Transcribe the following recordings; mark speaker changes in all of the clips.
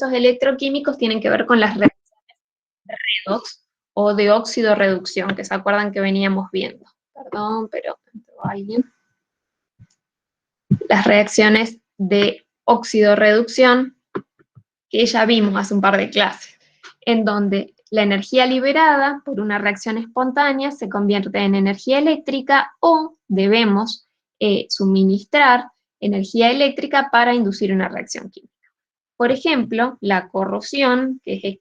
Speaker 1: electroquímicos tienen que ver con las reacciones redox o de óxido-reducción, que se acuerdan que veníamos viendo. Perdón, pero entró alguien. Las reacciones de óxido-reducción que ya vimos hace un par de clases, en donde la energía liberada por una reacción espontánea se convierte en energía eléctrica o debemos suministrar energía eléctrica para inducir una reacción química. Por ejemplo, la corrosión, que es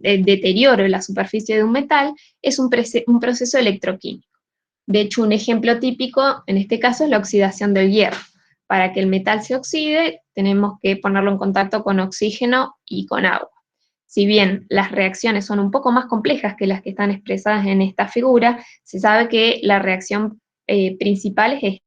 Speaker 1: el deterioro de la superficie de un metal, es un proceso electroquímico. De hecho, un ejemplo típico en este caso es la oxidación del hierro. Para que el metal se oxide, tenemos que ponerlo en contacto con oxígeno y con agua. Si bien las reacciones son un poco más complejas que las que están expresadas en esta figura, se sabe que la reacción principal es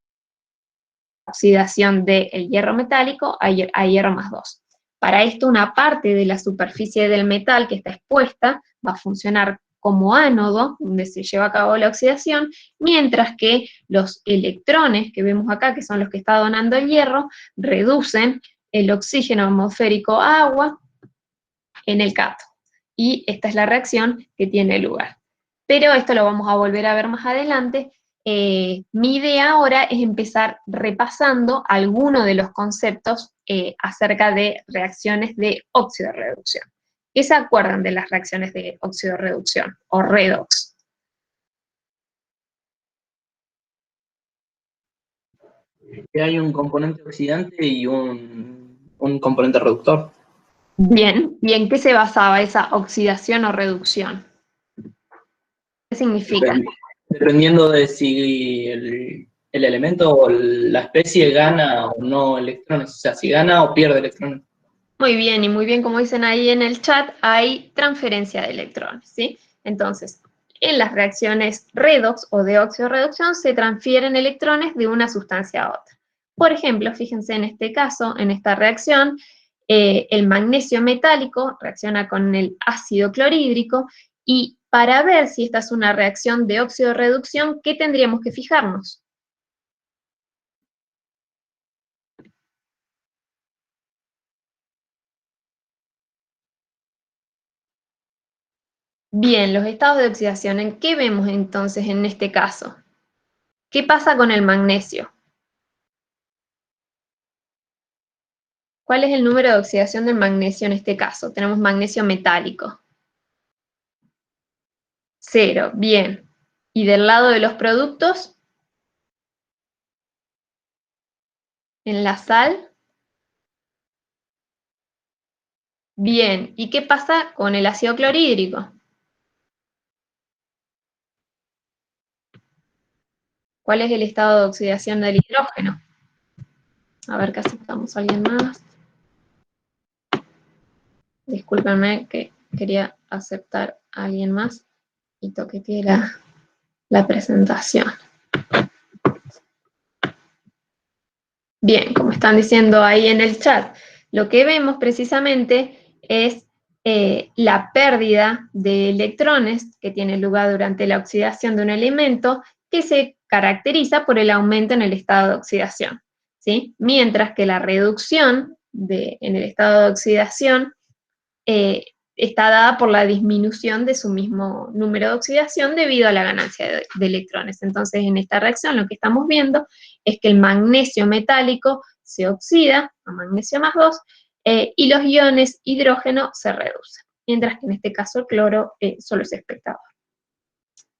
Speaker 1: la oxidación del hierro metálico a hierro más 2. Para esto, una parte de la superficie del metal que está expuesta va a funcionar como ánodo, donde se lleva a cabo la oxidación, mientras que los electrones que vemos acá, que son los que está donando el hierro, reducen el oxígeno atmosférico a agua en el cátodo. Y esta es la reacción que tiene lugar. Pero esto lo vamos a volver a ver más adelante. Mi idea ahora es empezar repasando algunos de los conceptos acerca de reacciones de óxido-reducción. ¿Qué se acuerdan de las reacciones de óxido-reducción o redox?
Speaker 2: Que hay un componente oxidante y un componente reductor.
Speaker 1: Bien, ¿y en qué se basaba esa oxidación o reducción? ¿Qué significa?
Speaker 2: Dependiendo de si el elemento o la especie gana o no electrones, o sea, si gana o pierde electrones.
Speaker 1: Muy bien, y muy bien, como dicen ahí en el chat, hay transferencia de electrones, ¿sí? Entonces, en las reacciones redox o de óxido-reducción se transfieren electrones de una sustancia a otra. Por ejemplo, fíjense en este caso, en esta reacción, el magnesio metálico reacciona con el ácido clorhídrico y para ver si esta es una reacción de óxido-reducción, ¿qué tendríamos que fijarnos? Bien, los estados de oxidación, ¿en qué vemos entonces en este caso? ¿Qué pasa con el magnesio? ¿Cuál es el número de oxidación del magnesio en este caso? Tenemos magnesio metálico. 0, bien. ¿Y del lado de los productos? ¿En la sal? Bien. ¿Y qué pasa con el ácido clorhídrico? ¿Cuál es el estado de oxidación del hidrógeno? A ver que aceptamos a alguien más. Discúlpenme que quería aceptar a alguien más y toqueteé la presentación. Bien, como están diciendo ahí en el chat, lo que vemos precisamente es la pérdida de electrones que tiene lugar durante la oxidación de un elemento que se caracteriza por el aumento en el estado de oxidación, ¿sí? Mientras que la reducción en el estado de oxidación está dada por la disminución de su mismo número de oxidación debido a la ganancia de electrones. Entonces, en esta reacción lo que estamos viendo es que el magnesio metálico se oxida a magnesio más 2 y los iones hidrógeno se reducen, mientras que en este caso el cloro solo es espectador.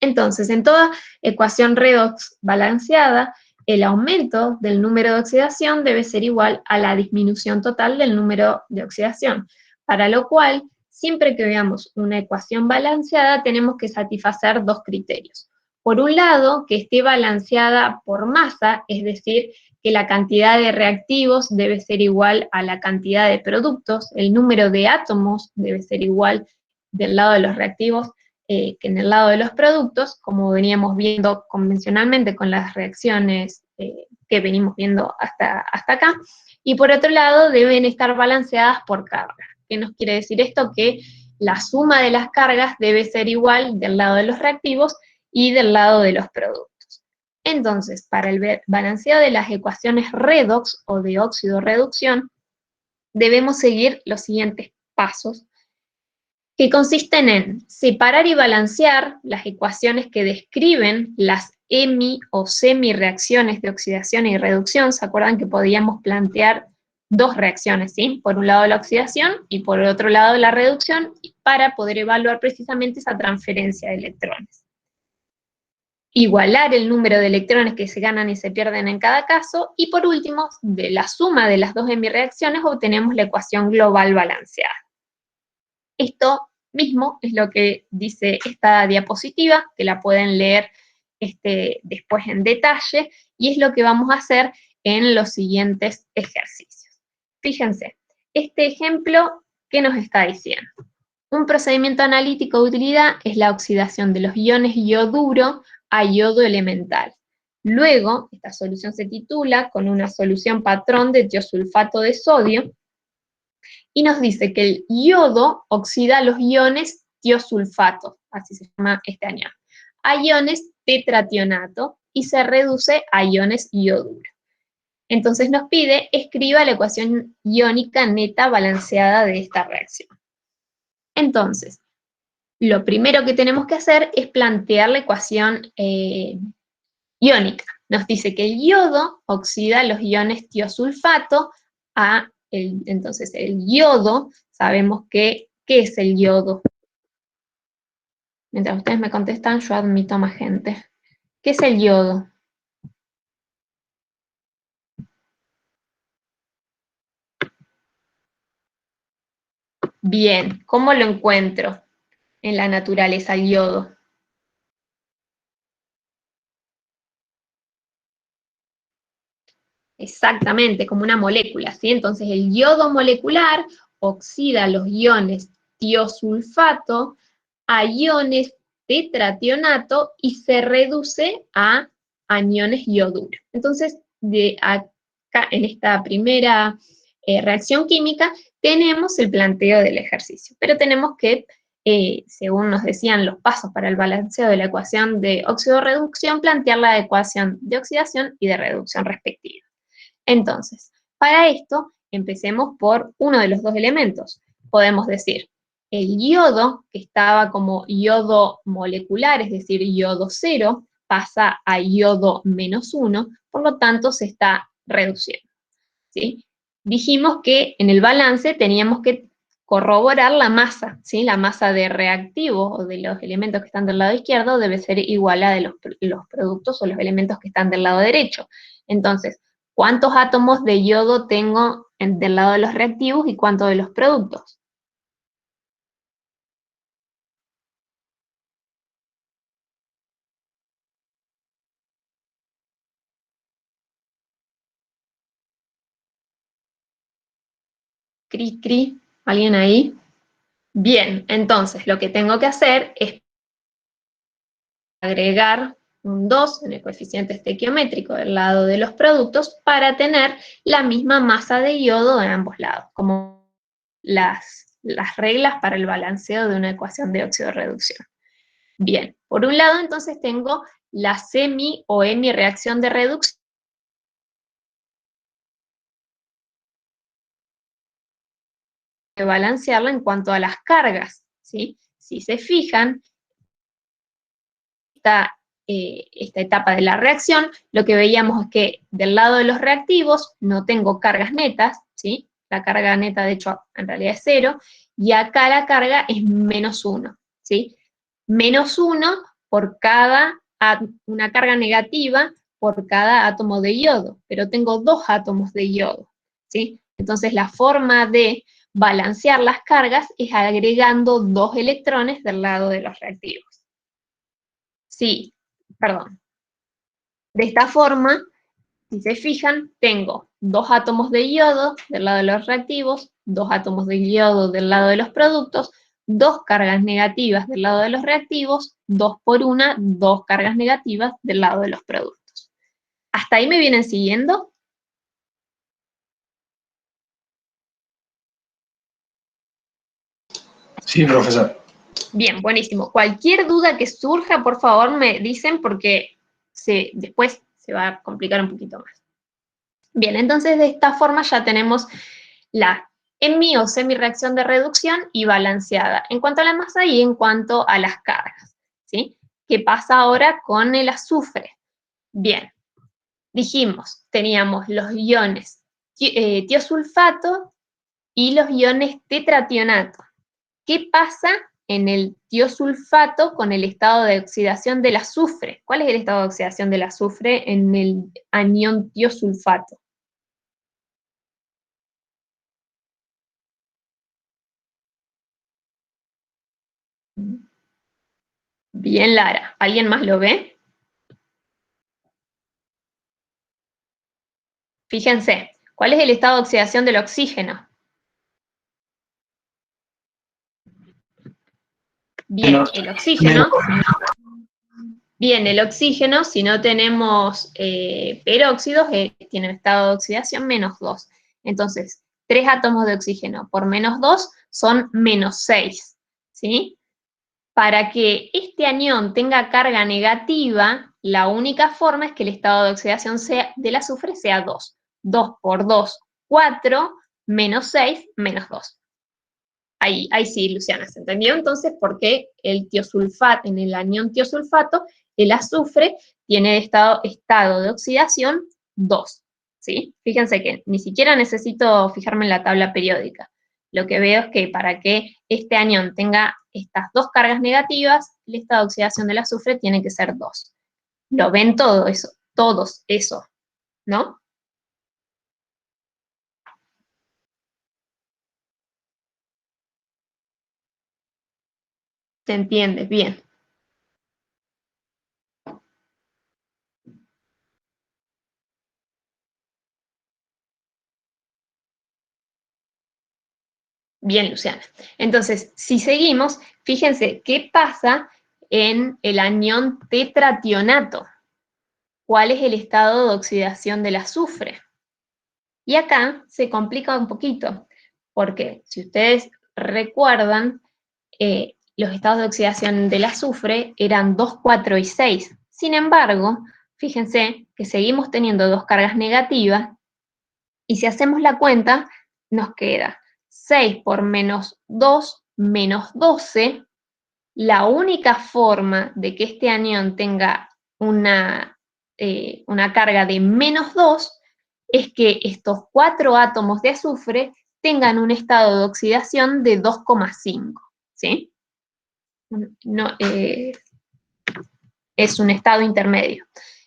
Speaker 1: Entonces, en toda ecuación redox balanceada, el aumento del número de oxidación debe ser igual a la disminución total del número de oxidación, para lo cual, siempre que veamos una ecuación balanceada, tenemos que satisfacer dos criterios. Por un lado, que esté balanceada por masa, es decir, que la cantidad de reactivos debe ser igual a la cantidad de productos, el número de átomos debe ser igual del lado de los reactivos que en el lado de los productos, como veníamos viendo convencionalmente con las reacciones que venimos viendo hasta acá, y por otro lado deben estar balanceadas por carga. ¿Qué nos quiere decir esto? Que la suma de las cargas debe ser igual del lado de los reactivos y del lado de los productos. Entonces, para el balanceado de las ecuaciones redox o de óxido-reducción, debemos seguir los siguientes pasos, que consisten en separar y balancear las ecuaciones que describen las hemi o semi-reacciones de oxidación y reducción. ¿Se acuerdan que podíamos plantear dos reacciones, ¿sí? Por un lado la oxidación y por el otro lado la reducción, para poder evaluar precisamente esa transferencia de electrones. Igualar el número de electrones que se ganan y se pierden en cada caso, y por último, de la suma de las dos hemireacciones obtenemos la ecuación global balanceada. Esto mismo es lo que dice esta diapositiva, que la pueden leer después en detalle, y es lo que vamos a hacer en los siguientes ejercicios. Fíjense, este ejemplo, ¿qué nos está diciendo? Un procedimiento analítico de utilidad es la oxidación de los iones yoduro a yodo elemental. Luego, esta solución se titula con una solución patrón de tiosulfato de sodio, y nos dice que el yodo oxida los iones tiosulfato, así se llama este anión, a iones tetrationato y se reduce a iones yoduro. Entonces nos pide, escriba la ecuación iónica neta balanceada de esta reacción. Entonces, lo primero que tenemos que hacer es plantear la ecuación iónica. Nos dice que el yodo oxida los iones tiosulfato a entonces el yodo, sabemos que, ¿qué es el yodo? Mientras ustedes me contestan, yo admito más gente. ¿Qué es el yodo? Bien, ¿cómo lo encuentro en la naturaleza, el yodo? Exactamente, como una molécula, ¿sí? Entonces el yodo molecular oxida los iones tiosulfato a iones tetrationato y se reduce a aniones yoduro. Entonces, de acá, en esta primera reacción química, tenemos el planteo del ejercicio, pero tenemos que, según nos decían los pasos para el balanceo de la ecuación de óxido-reducción, plantear la ecuación de oxidación y de reducción respectiva. Entonces, para esto, empecemos por uno de los dos elementos. Podemos decir, el yodo, que estaba como yodo molecular, es decir, yodo 0, pasa a yodo -1, por lo tanto se está reduciendo, ¿sí? Dijimos que en el balance teníamos que corroborar la masa, ¿sí? La masa de reactivo o de los elementos que están del lado izquierdo debe ser igual a la de los productos o los elementos que están del lado derecho. Entonces, ¿cuántos átomos de yodo tengo del lado de los reactivos y cuántos de los productos? Cri, cri, ¿alguien ahí? Bien, entonces lo que tengo que hacer es agregar un 2 en el coeficiente estequiométrico del lado de los productos para tener la misma masa de yodo de ambos lados, como las reglas para el balanceo de una ecuación de óxido-reducción. Bien, por un lado entonces tengo la semi o hemi-reacción de reducción, que balancearla en cuanto a las cargas, ¿sí? Si se fijan, esta etapa de la reacción, lo que veíamos es que del lado de los reactivos no tengo cargas netas, ¿sí? La carga neta, de hecho, en realidad es 0, y acá la carga es -1, ¿sí? -1 por una carga negativa por cada átomo de yodo, pero tengo 2 átomos de yodo, ¿sí? Entonces la forma de balancear las cargas es agregando 2 electrones del lado de los reactivos. Sí, perdón. De esta forma, si se fijan, tengo 2 átomos de yodo del lado de los reactivos, 2 átomos de yodo del lado de los productos, 2 cargas negativas del lado de los reactivos, 2 por 1, 2 cargas negativas del lado de los productos. ¿Hasta ahí me vienen siguiendo?
Speaker 3: Sí, profesor.
Speaker 1: Bien, buenísimo. Cualquier duda que surja, por favor, me dicen porque después se va a complicar un poquito más. Bien, entonces de esta forma ya tenemos la en mi o semi-reacción de reducción y balanceada en cuanto a la masa y en cuanto a las cargas, ¿sí? ¿Qué pasa ahora con el azufre? Bien, dijimos, teníamos los iones tiosulfato y los iones tetrationato. ¿Qué pasa en el tiosulfato con el estado de oxidación del azufre? ¿Cuál es el estado de oxidación del azufre en el anión tiosulfato? Bien, Lara. ¿Alguien más lo ve? Fíjense, ¿cuál es el estado de oxidación del oxígeno? Bien, el oxígeno. Bien, el oxígeno, si no tenemos peróxidos, tiene un estado de oxidación -2. Entonces, 3 átomos de oxígeno por -2 son -6, ¿sí? Para que este anión tenga carga negativa, la única forma es que el estado de oxidación del azufre sea 2. 2 por 2, 4, -6, -2. Ahí sí, Luciana, ¿se entendió? Entonces, ¿por qué el tiosulfato, en el anión tiosulfato, el azufre tiene estado de oxidación 2, ¿sí? Fíjense que ni siquiera necesito fijarme en la tabla periódica. Lo que veo es que para que este anión tenga estas dos cargas negativas, el estado de oxidación del azufre tiene que ser 2. Lo ven todo eso, todos eso, ¿no? ¿Se entiende? Bien. Bien, Luciana. Entonces, si seguimos, fíjense qué pasa en el anión tetrationato. ¿Cuál es el estado de oxidación del azufre? Y acá se complica un poquito, porque si ustedes recuerdan, los estados de oxidación del azufre eran 2, 4 y 6. Sin embargo, fíjense que seguimos teniendo dos cargas negativas, y si hacemos la cuenta, nos queda 6 por -2, -12. La única forma de que este anión tenga una carga de -2 es que estos 4 átomos de azufre tengan un estado de oxidación de 2,5, ¿sí? No, es un estado intermedio.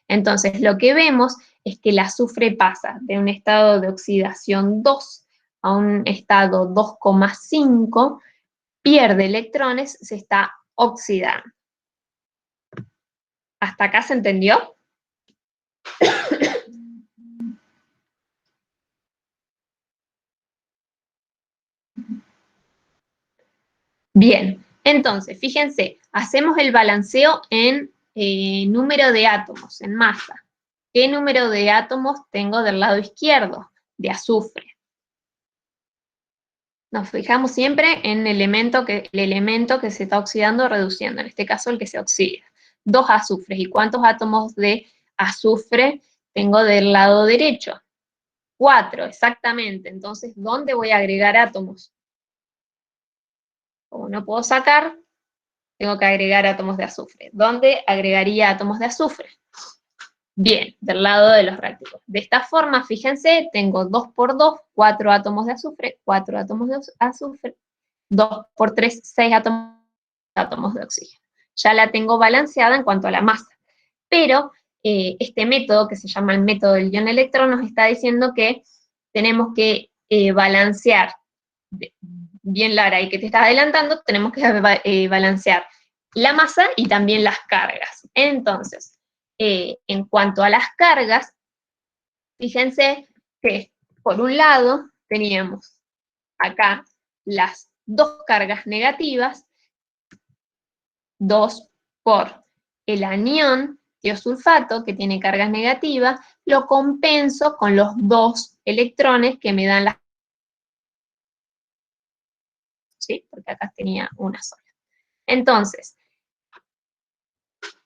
Speaker 1: Entonces, lo que vemos es que el azufre pasa de un estado de oxidación 2 a un estado 2,5, pierde electrones, se está oxidando. ¿Hasta acá se entendió? Bien, entonces, fíjense, hacemos el balanceo en número de átomos, en masa. ¿Qué número de átomos tengo del lado izquierdo? De azufre. Nos fijamos siempre en el elemento que se está oxidando o reduciendo, en este caso el que se oxida. 2 azufres. ¿Y cuántos átomos de azufre tengo del lado derecho? 4, exactamente. Entonces, ¿dónde voy a agregar átomos? Como no puedo sacar, tengo que agregar átomos de azufre. ¿Dónde agregaría átomos de azufre? Bien, del lado de los reactivos. De esta forma, fíjense, tengo 2 por 2, 4 átomos de azufre, 4 átomos de azufre, 2 por 3, 6 átomos de oxígeno. Ya la tengo balanceada en cuanto a la masa. Pero este método, que se llama el método del ion-electrón, nos está diciendo que tenemos que balancear, bien Lara, y que te estás adelantando, tenemos que balancear la masa y también las cargas. Entonces, en cuanto a las cargas, fíjense que por un lado teníamos acá las dos cargas negativas, 2 por el anión tiosulfato, que tiene cargas negativas, lo compenso con los 2 electrones que me dan las... ¿Sí? Porque acá tenía una sola. Entonces,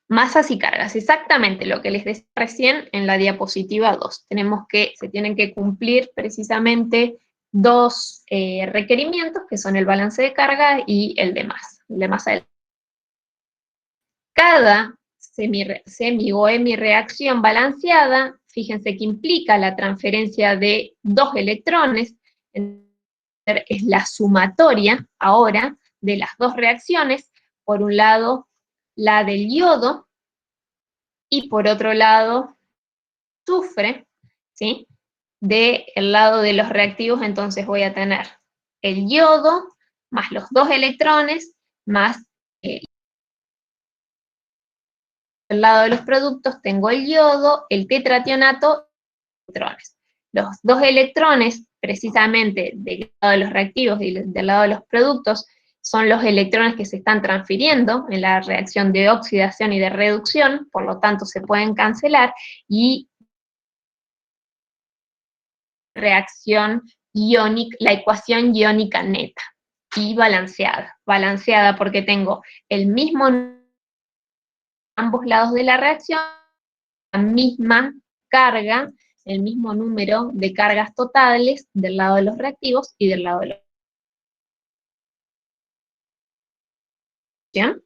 Speaker 1: masas y cargas, exactamente lo que les decía recién en la diapositiva 2. Se tienen que cumplir precisamente dos requerimientos, que son el balance de carga y el de masa del. Cada semi o hemireacción balanceada, fíjense que implica la transferencia de dos electrones, es la sumatoria ahora de las dos reacciones, por un lado la del yodo y por otro lado azufre, ¿sí? Del lado de los reactivos, entonces voy a tener el yodo más los dos electrones más del lado de los productos tengo el yodo, el tetrationato, electrones. Los dos electrones, precisamente del lado de los reactivos y del lado de los productos, son los electrones que se están transfiriendo en la reacción de oxidación y de reducción, por lo tanto se pueden cancelar, y reacción iónica, la ecuación iónica neta, y balanceada porque tengo el mismo ambos lados de la reacción, la misma carga, el mismo número de cargas totales del lado de los reactivos y del lado de los. ¿Bien?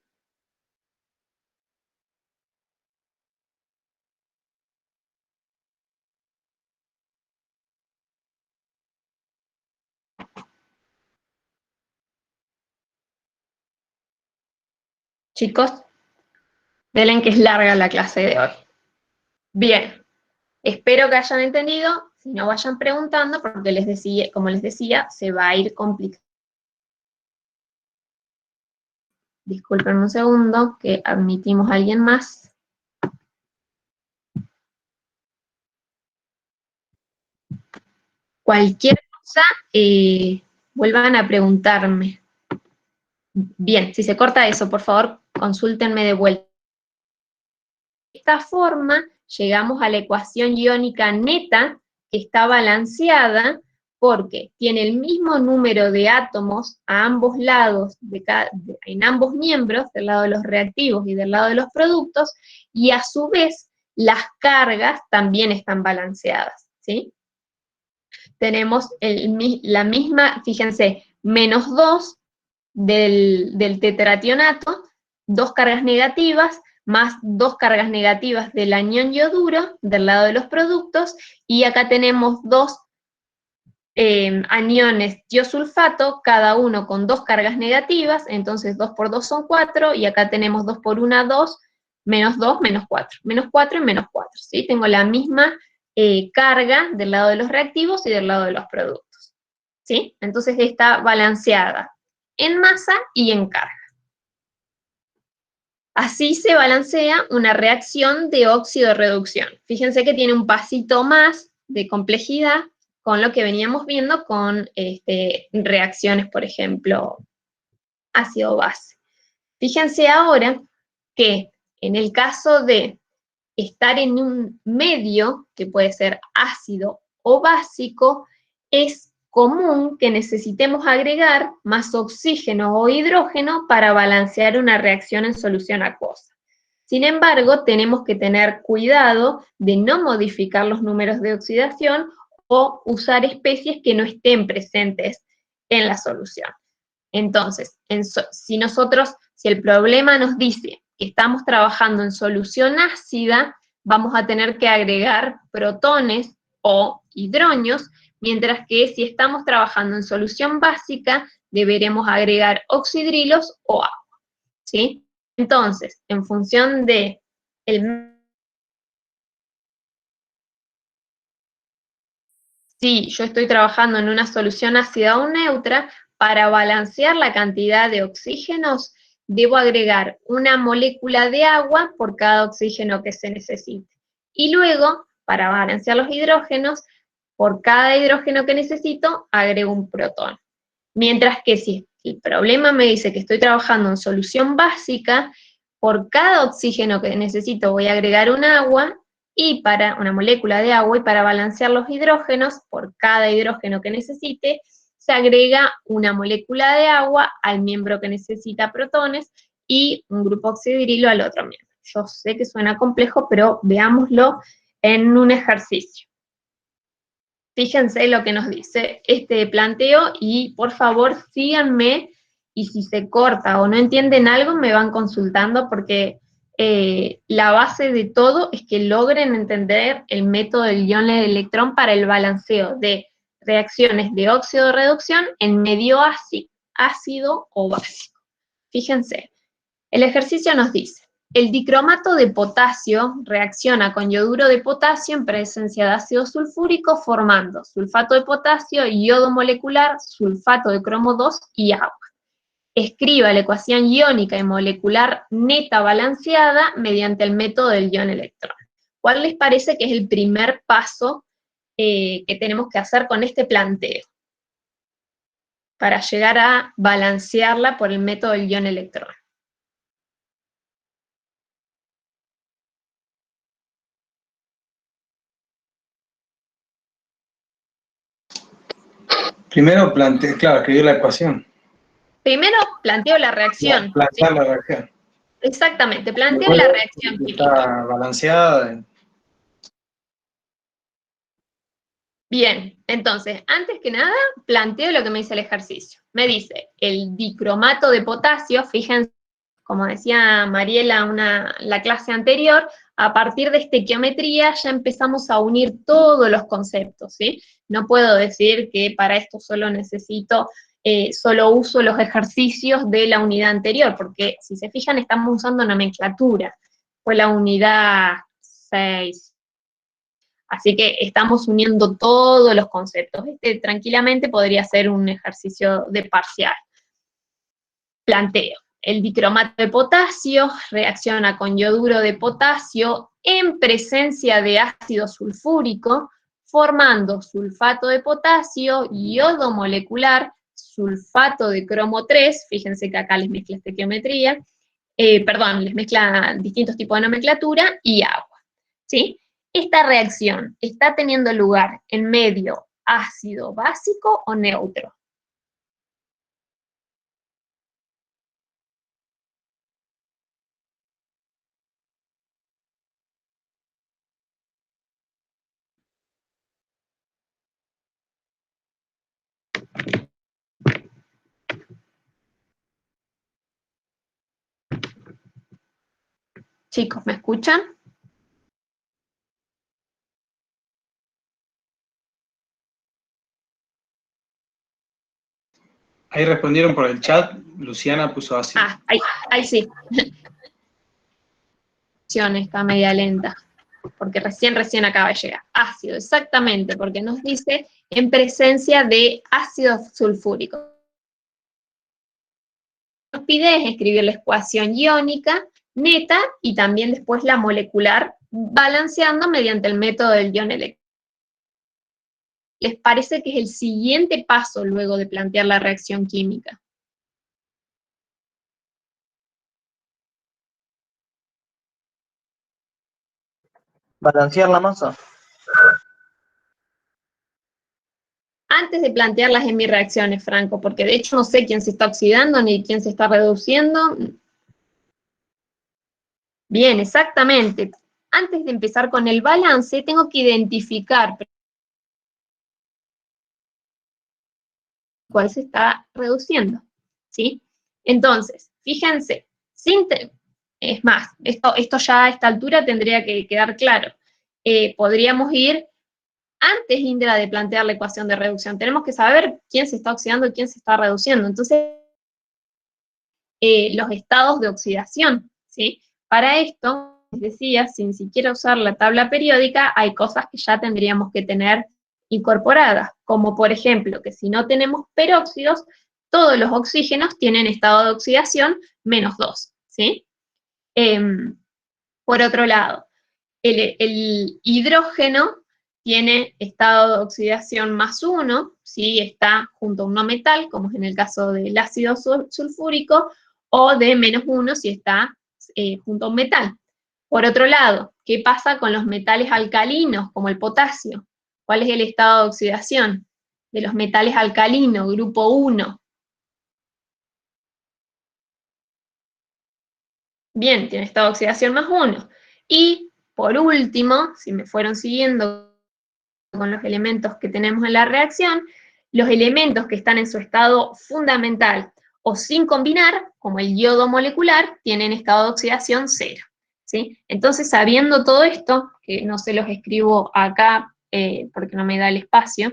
Speaker 1: Chicos, denle que es larga la clase de hoy. Bien, espero que hayan entendido, si no vayan preguntando, porque les decía, como les decía, se va a ir complicando. Disculpen un segundo, que admitimos a alguien más. Cualquier cosa, vuelvan a preguntarme. Bien, si se corta eso, por favor, consúltenme de vuelta. De esta forma, llegamos a la ecuación iónica neta, que está balanceada, porque tiene el mismo número de átomos a ambos lados, en ambos miembros, del lado de los reactivos y del lado de los productos, y a su vez, las cargas también están balanceadas, ¿sí? Tenemos la misma, fíjense, -2 del tetrationato, dos cargas negativas, más dos cargas negativas del anión yoduro del lado de los productos, y acá tenemos dos aniones tiosulfato, cada uno con dos cargas negativas, entonces 2 por 2 son 4, y acá tenemos 2 por 1, 2, -2, -4, -4 y -4, ¿sí? Tengo la misma carga del lado de los reactivos y del lado de los productos, ¿sí? Entonces está balanceada en masa y en carga. Así se balancea una reacción de óxido-reducción. Fíjense que tiene un pasito más de complejidad con lo que veníamos viendo con reacciones, por ejemplo, ácido-base. Fíjense ahora que en el caso de estar en un medio, que puede ser ácido o básico, es común que necesitemos agregar más oxígeno o hidrógeno para balancear una reacción en solución acuosa. Sin embargo, tenemos que tener cuidado de no modificar los números de oxidación o usar especies que no estén presentes en la solución. Entonces, si el problema nos dice que estamos trabajando en solución ácida, vamos a tener que agregar protones o hidronios, mientras que si estamos trabajando en solución básica, deberemos agregar oxidrilos o agua, ¿sí? Entonces, en función de si yo estoy trabajando en una solución ácida o neutra, para balancear la cantidad de oxígenos, debo agregar una molécula de agua por cada oxígeno que se necesite. Y luego, para balancear los hidrógenos, por cada hidrógeno que necesito, agrego un protón. Mientras que si el problema me dice que estoy trabajando en solución básica, por cada oxígeno que necesito voy a agregar un agua, y para una molécula de agua, y para balancear los hidrógenos, por cada hidrógeno que necesite, se agrega una molécula de agua al miembro que necesita protones y un grupo oxidrilo al otro miembro. Yo sé que suena complejo, pero veámoslo en un ejercicio. Fíjense lo que nos dice este planteo y por favor síganme, y si se corta o no entienden algo me van consultando, porque la base de todo es que logren entender el método del ion-electrón para el balanceo de reacciones de óxido-reducción en medio ácido o básico. Fíjense, el ejercicio nos dice: el dicromato de potasio reacciona con yoduro de potasio en presencia de ácido sulfúrico formando sulfato de potasio, yodo molecular, sulfato de cromo 2 y agua. Escriba la ecuación iónica y molecular neta balanceada mediante el método del ion-electrón. ¿Cuál les parece que es el primer paso que tenemos que hacer con este planteo para llegar a balancearla por el método del ion-electrón?
Speaker 3: Primero planteé, claro, escribir la ecuación.
Speaker 1: Primero planteo la reacción.
Speaker 3: Plantear
Speaker 1: ¿sí?
Speaker 3: la reacción.
Speaker 1: Exactamente, planteo
Speaker 3: Después,
Speaker 1: la reacción química.
Speaker 3: está balanceada.
Speaker 1: Bien, entonces, antes que nada, planteo lo que me dice el ejercicio. Me dice, el dicromato de potasio, fíjense, como decía Mariela la clase anterior, a partir de estequiometría ya empezamos a unir todos los conceptos, ¿sí? No puedo decir que para esto solo necesito, solo uso los ejercicios de la unidad anterior, porque si se fijan estamos usando nomenclatura. Fue la unidad 6. Así que estamos uniendo todos los conceptos. Este tranquilamente podría ser un ejercicio de parcial. Planteo. El dicromato de potasio reacciona con yoduro de potasio en presencia de ácido sulfúrico, formando sulfato de potasio, yodo molecular, sulfato de cromo 3, fíjense que acá les mezcla estequiometría, les mezcla distintos tipos de nomenclatura, y agua, ¿sí? Esta reacción está teniendo lugar en medio ácido básico o neutro. Chicos, ¿me escuchan?
Speaker 3: Ahí respondieron por el chat, Luciana puso así.
Speaker 1: Ah, ahí sí. Está media lenta, porque recién acaba de llegar. Ácido, exactamente, porque nos dice en presencia de ácido sulfúrico. Nos pide es escribir la ecuación iónica neta y también después la molecular, balanceando mediante el método del ion-electrón. ¿Les parece que es el siguiente paso luego de plantear la reacción química?
Speaker 2: Balancear la masa.
Speaker 1: Antes de plantearlas en mis reacciones, Franco, porque de hecho no sé quién se está oxidando ni quién se está reduciendo. Bien, exactamente. Antes de empezar con el balance, tengo que identificar cuál se está reduciendo, ¿sí? Entonces, fíjense, es más, esto ya a esta altura tendría que quedar claro. Podríamos ir antes, Indra, de plantear la ecuación de reducción. Tenemos que saber quién se está oxidando y quién se está reduciendo. Entonces, los estados de oxidación, ¿sí? Para esto, les decía, sin siquiera usar la tabla periódica, hay cosas que ya tendríamos que tener incorporadas, como por ejemplo, que si no tenemos peróxidos, todos los oxígenos tienen estado de oxidación -2, ¿sí? Por otro lado, el hidrógeno tiene estado de oxidación +1, ¿sí? Está junto a un no metal, como es en el caso del ácido sulfúrico, o de -1 si está junto a un metal. Por otro lado, ¿qué pasa con los metales alcalinos, como el potasio? ¿Cuál es el estado de oxidación de los metales alcalinos, grupo 1? Bien, tiene estado de oxidación +1. Y, por último, si me fueron siguiendo con los elementos que tenemos en la reacción, los elementos que están en su estado fundamental o sin combinar, como el yodo molecular, tienen estado de oxidación 0. ¿Sí? Entonces, sabiendo todo esto, que no se los escribo acá porque no me da el espacio,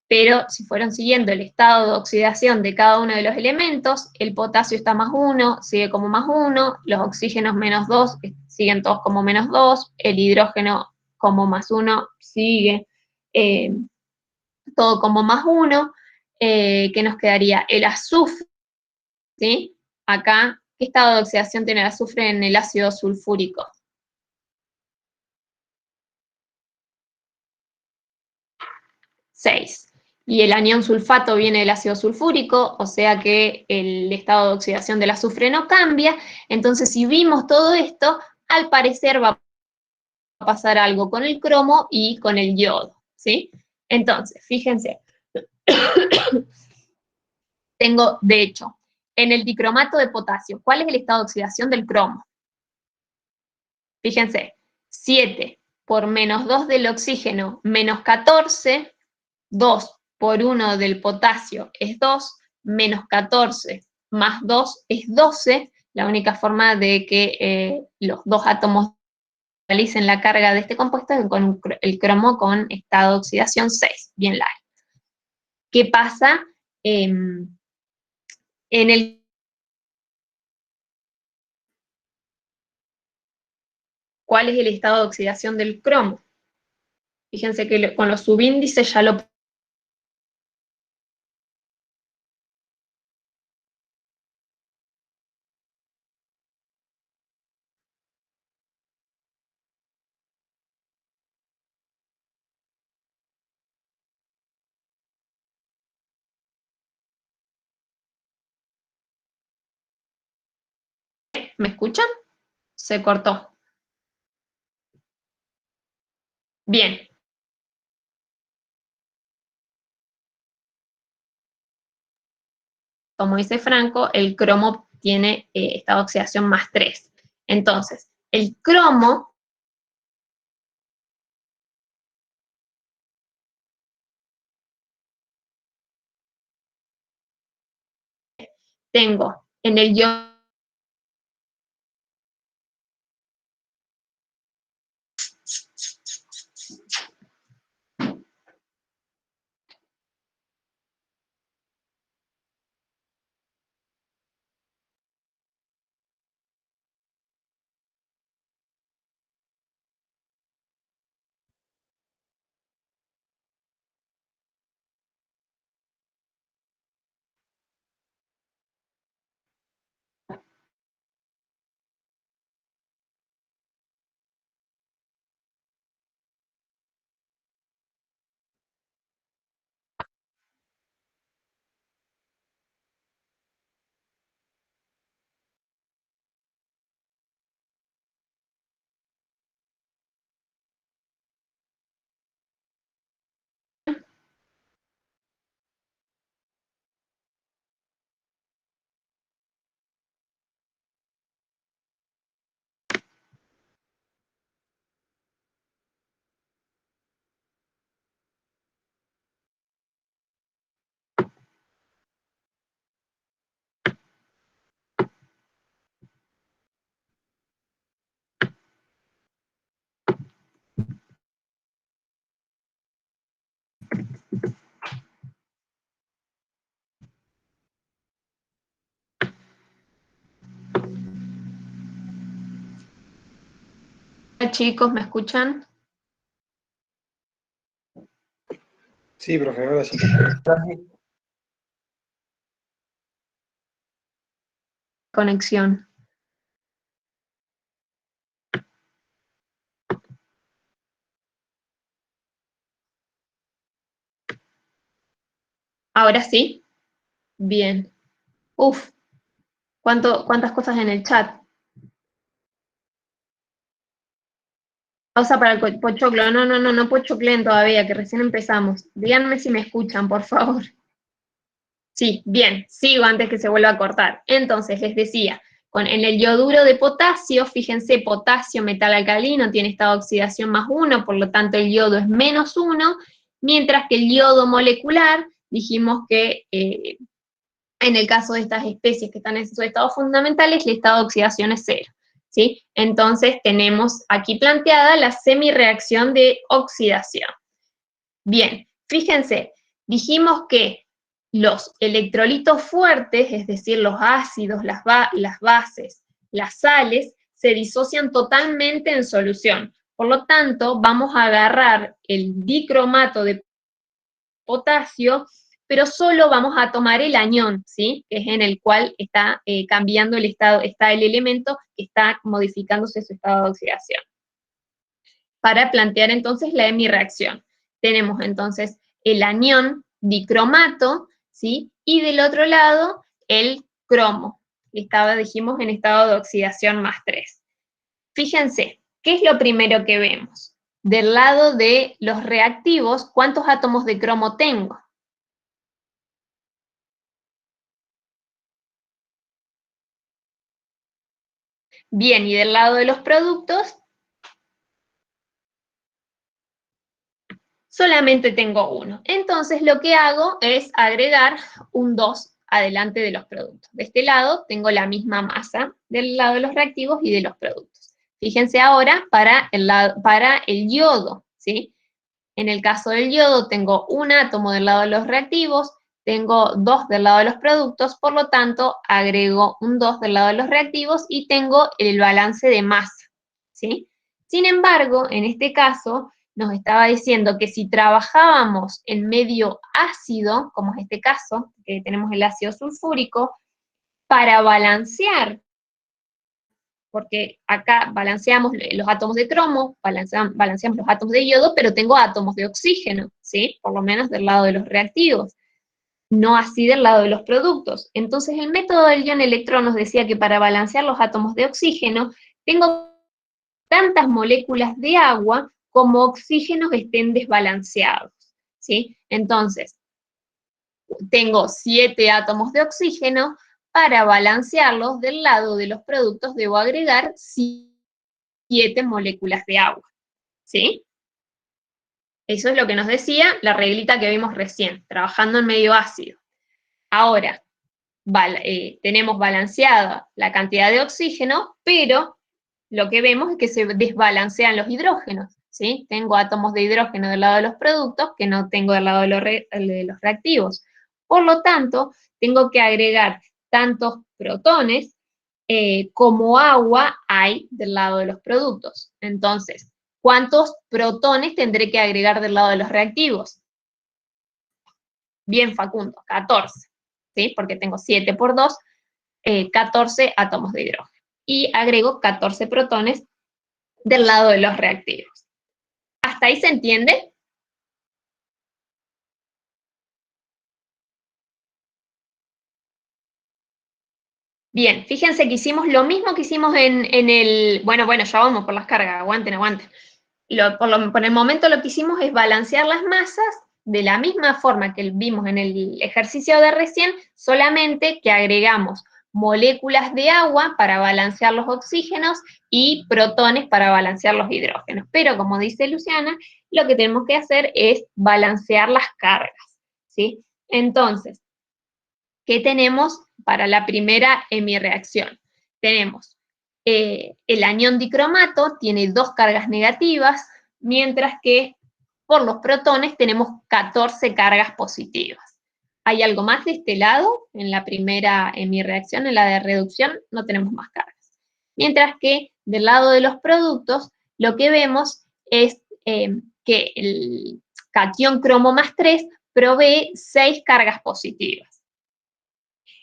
Speaker 1: pero si fueron siguiendo el estado de oxidación de cada uno de los elementos, el potasio está más 1, sigue como más 1, los oxígenos menos 2 siguen todos como menos 2, el hidrógeno como más 1 sigue todo como más 1, ¿qué nos quedaría? El azufre, ¿sí? Acá, ¿qué estado de oxidación tiene el azufre en el ácido sulfúrico? 6. Y el anión sulfato viene del ácido sulfúrico, o sea que el estado de oxidación del azufre no cambia. Entonces, si vimos todo esto, al parecer va a pasar algo con el cromo y con el yodo, ¿sí? Entonces, fíjense, tengo, de hecho, en el dicromato de potasio, ¿cuál es el estado de oxidación del cromo? Fíjense, 7 por menos 2 del oxígeno, menos 14, 2 por 1 del potasio es 2, menos 14 más 2 es 12, la única forma de que los dos átomos realicen la carga de este compuesto es con el cromo con estado de oxidación 6, bien largo. ¿Qué pasa en el... ¿Cuál es el estado de oxidación del cromo? Fíjense que con los subíndices ya lo... ¿Me escuchan? Se cortó. Bien. Como dice Franco, el cromo tiene estado de oxidación más 3. Entonces, el cromo tengo en el yodo chicos, ¿me escuchan?
Speaker 3: Sí, profe, ahora sí.
Speaker 1: Conexión. ¿Ahora sí? Bien. Uf, ¿cuántas cosas en el chat? Pausa para el pochoclo. No pochocleen todavía, que recién empezamos. Díganme si me escuchan, por favor. Sí, bien, sigo antes que se vuelva a cortar. Entonces, les decía, En el yoduro de potasio, fíjense, potasio, metal alcalino, tiene estado de oxidación +1, por lo tanto el yodo es -1, mientras que el yodo molecular, dijimos que en el caso de estas especies que están en sus estados fundamentales, el estado de oxidación es 0, ¿sí? Entonces tenemos aquí planteada la semireacción de oxidación. Bien, fíjense, dijimos que los electrolitos fuertes, es decir, los ácidos, las bases, las sales, se disocian totalmente en solución. Por lo tanto, vamos a agarrar el dicromato de potasio, pero solo vamos a tomar el anión, ¿sí? Que es en el cual está cambiando el estado, está el elemento que está modificándose su estado de oxidación. Para plantear entonces la hemireacción. Tenemos entonces el anión dicromato, ¿sí? Y del otro lado, el cromo, que estaba, dijimos, en estado de oxidación +3. Fíjense, ¿qué es lo primero que vemos? Del lado de los reactivos, ¿cuántos átomos de cromo tengo? Bien, y del lado de los productos, solamente tengo 1. Entonces lo que hago es agregar un 2 adelante de los productos. De este lado tengo la misma masa del lado de los reactivos y de los productos. Fíjense ahora para el yodo, ¿sí? En el caso del yodo tengo un átomo del lado de los reactivos, tengo 2 del lado de los productos, por lo tanto agrego un 2 del lado de los reactivos y tengo el balance de masa, ¿sí? Sin embargo, en este caso, nos estaba diciendo que si trabajábamos en medio ácido, como es este caso, que tenemos el ácido sulfúrico, para balancear, porque acá balanceamos los átomos de cromo, balanceamos los átomos de yodo, pero tengo átomos de oxígeno, ¿sí? Por lo menos del lado de los reactivos, no así del lado de los productos. Entonces el método del ion-electrón nos decía que para balancear los átomos de oxígeno, tengo tantas moléculas de agua como oxígenos estén desbalanceados, ¿sí? Entonces, tengo 7 átomos de oxígeno, para balancearlos del lado de los productos debo agregar 7 moléculas de agua, ¿sí? Eso es lo que nos decía la reglita que vimos recién, trabajando en medio ácido. Ahora, tenemos balanceada la cantidad de oxígeno, pero lo que vemos es que se desbalancean los hidrógenos, ¿sí? Tengo átomos de hidrógeno del lado de los productos que no tengo del lado de los reactivos. Por lo tanto, tengo que agregar tantos protones como agua hay del lado de los productos. Entonces, ¿cuántos protones tendré que agregar del lado de los reactivos? Bien, Facundo, 14, ¿sí? Porque tengo 7 por 2, 14 átomos de hidrógeno. Y agrego 14 protones del lado de los reactivos. ¿Hasta ahí se entiende? Bien, fíjense que hicimos lo mismo que hicimos en el... Bueno, ya vamos por las cargas, aguanten. Por el momento lo que hicimos es balancear las masas de la misma forma que vimos en el ejercicio de recién, solamente que agregamos moléculas de agua para balancear los oxígenos y protones para balancear los hidrógenos. Pero como dice Luciana, lo que tenemos que hacer es balancear las cargas, ¿sí? Entonces, ¿qué tenemos para la primera hemireacción? Tenemos el anión dicromato, tiene 2 cargas negativas, mientras que por los protones tenemos 14 cargas positivas. ¿Hay algo más de este lado? En la primera hemireacción, en la de reducción, no tenemos más cargas. Mientras que del lado de los productos, lo que vemos es que el catión cromo +3 provee 6 cargas positivas.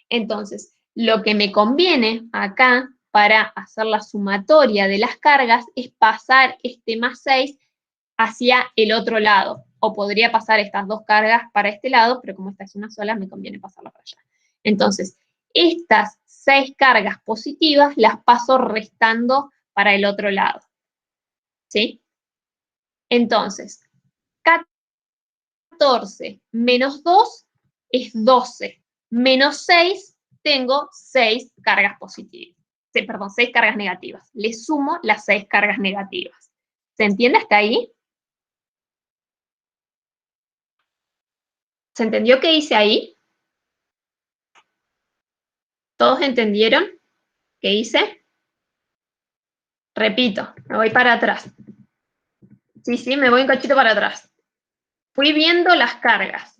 Speaker 1: Entonces, lo que me conviene acá para hacer la sumatoria de las cargas es pasar este +6 hacia el otro lado. O podría pasar estas 2 cargas para este lado, pero como esta es una sola, me conviene pasarla para allá. Entonces, estas 6 cargas positivas las paso restando para el otro lado, ¿sí? Entonces, 14 menos 2 es 12, menos 6 tengo 6 cargas positivas. perdón, 6 cargas negativas. Le sumo las 6 cargas negativas. ¿Se entiende hasta ahí? ¿Se entendió qué hice ahí? ¿Todos entendieron qué hice? Repito, me voy para atrás. Sí, me voy un cachito para atrás. Fui viendo las cargas.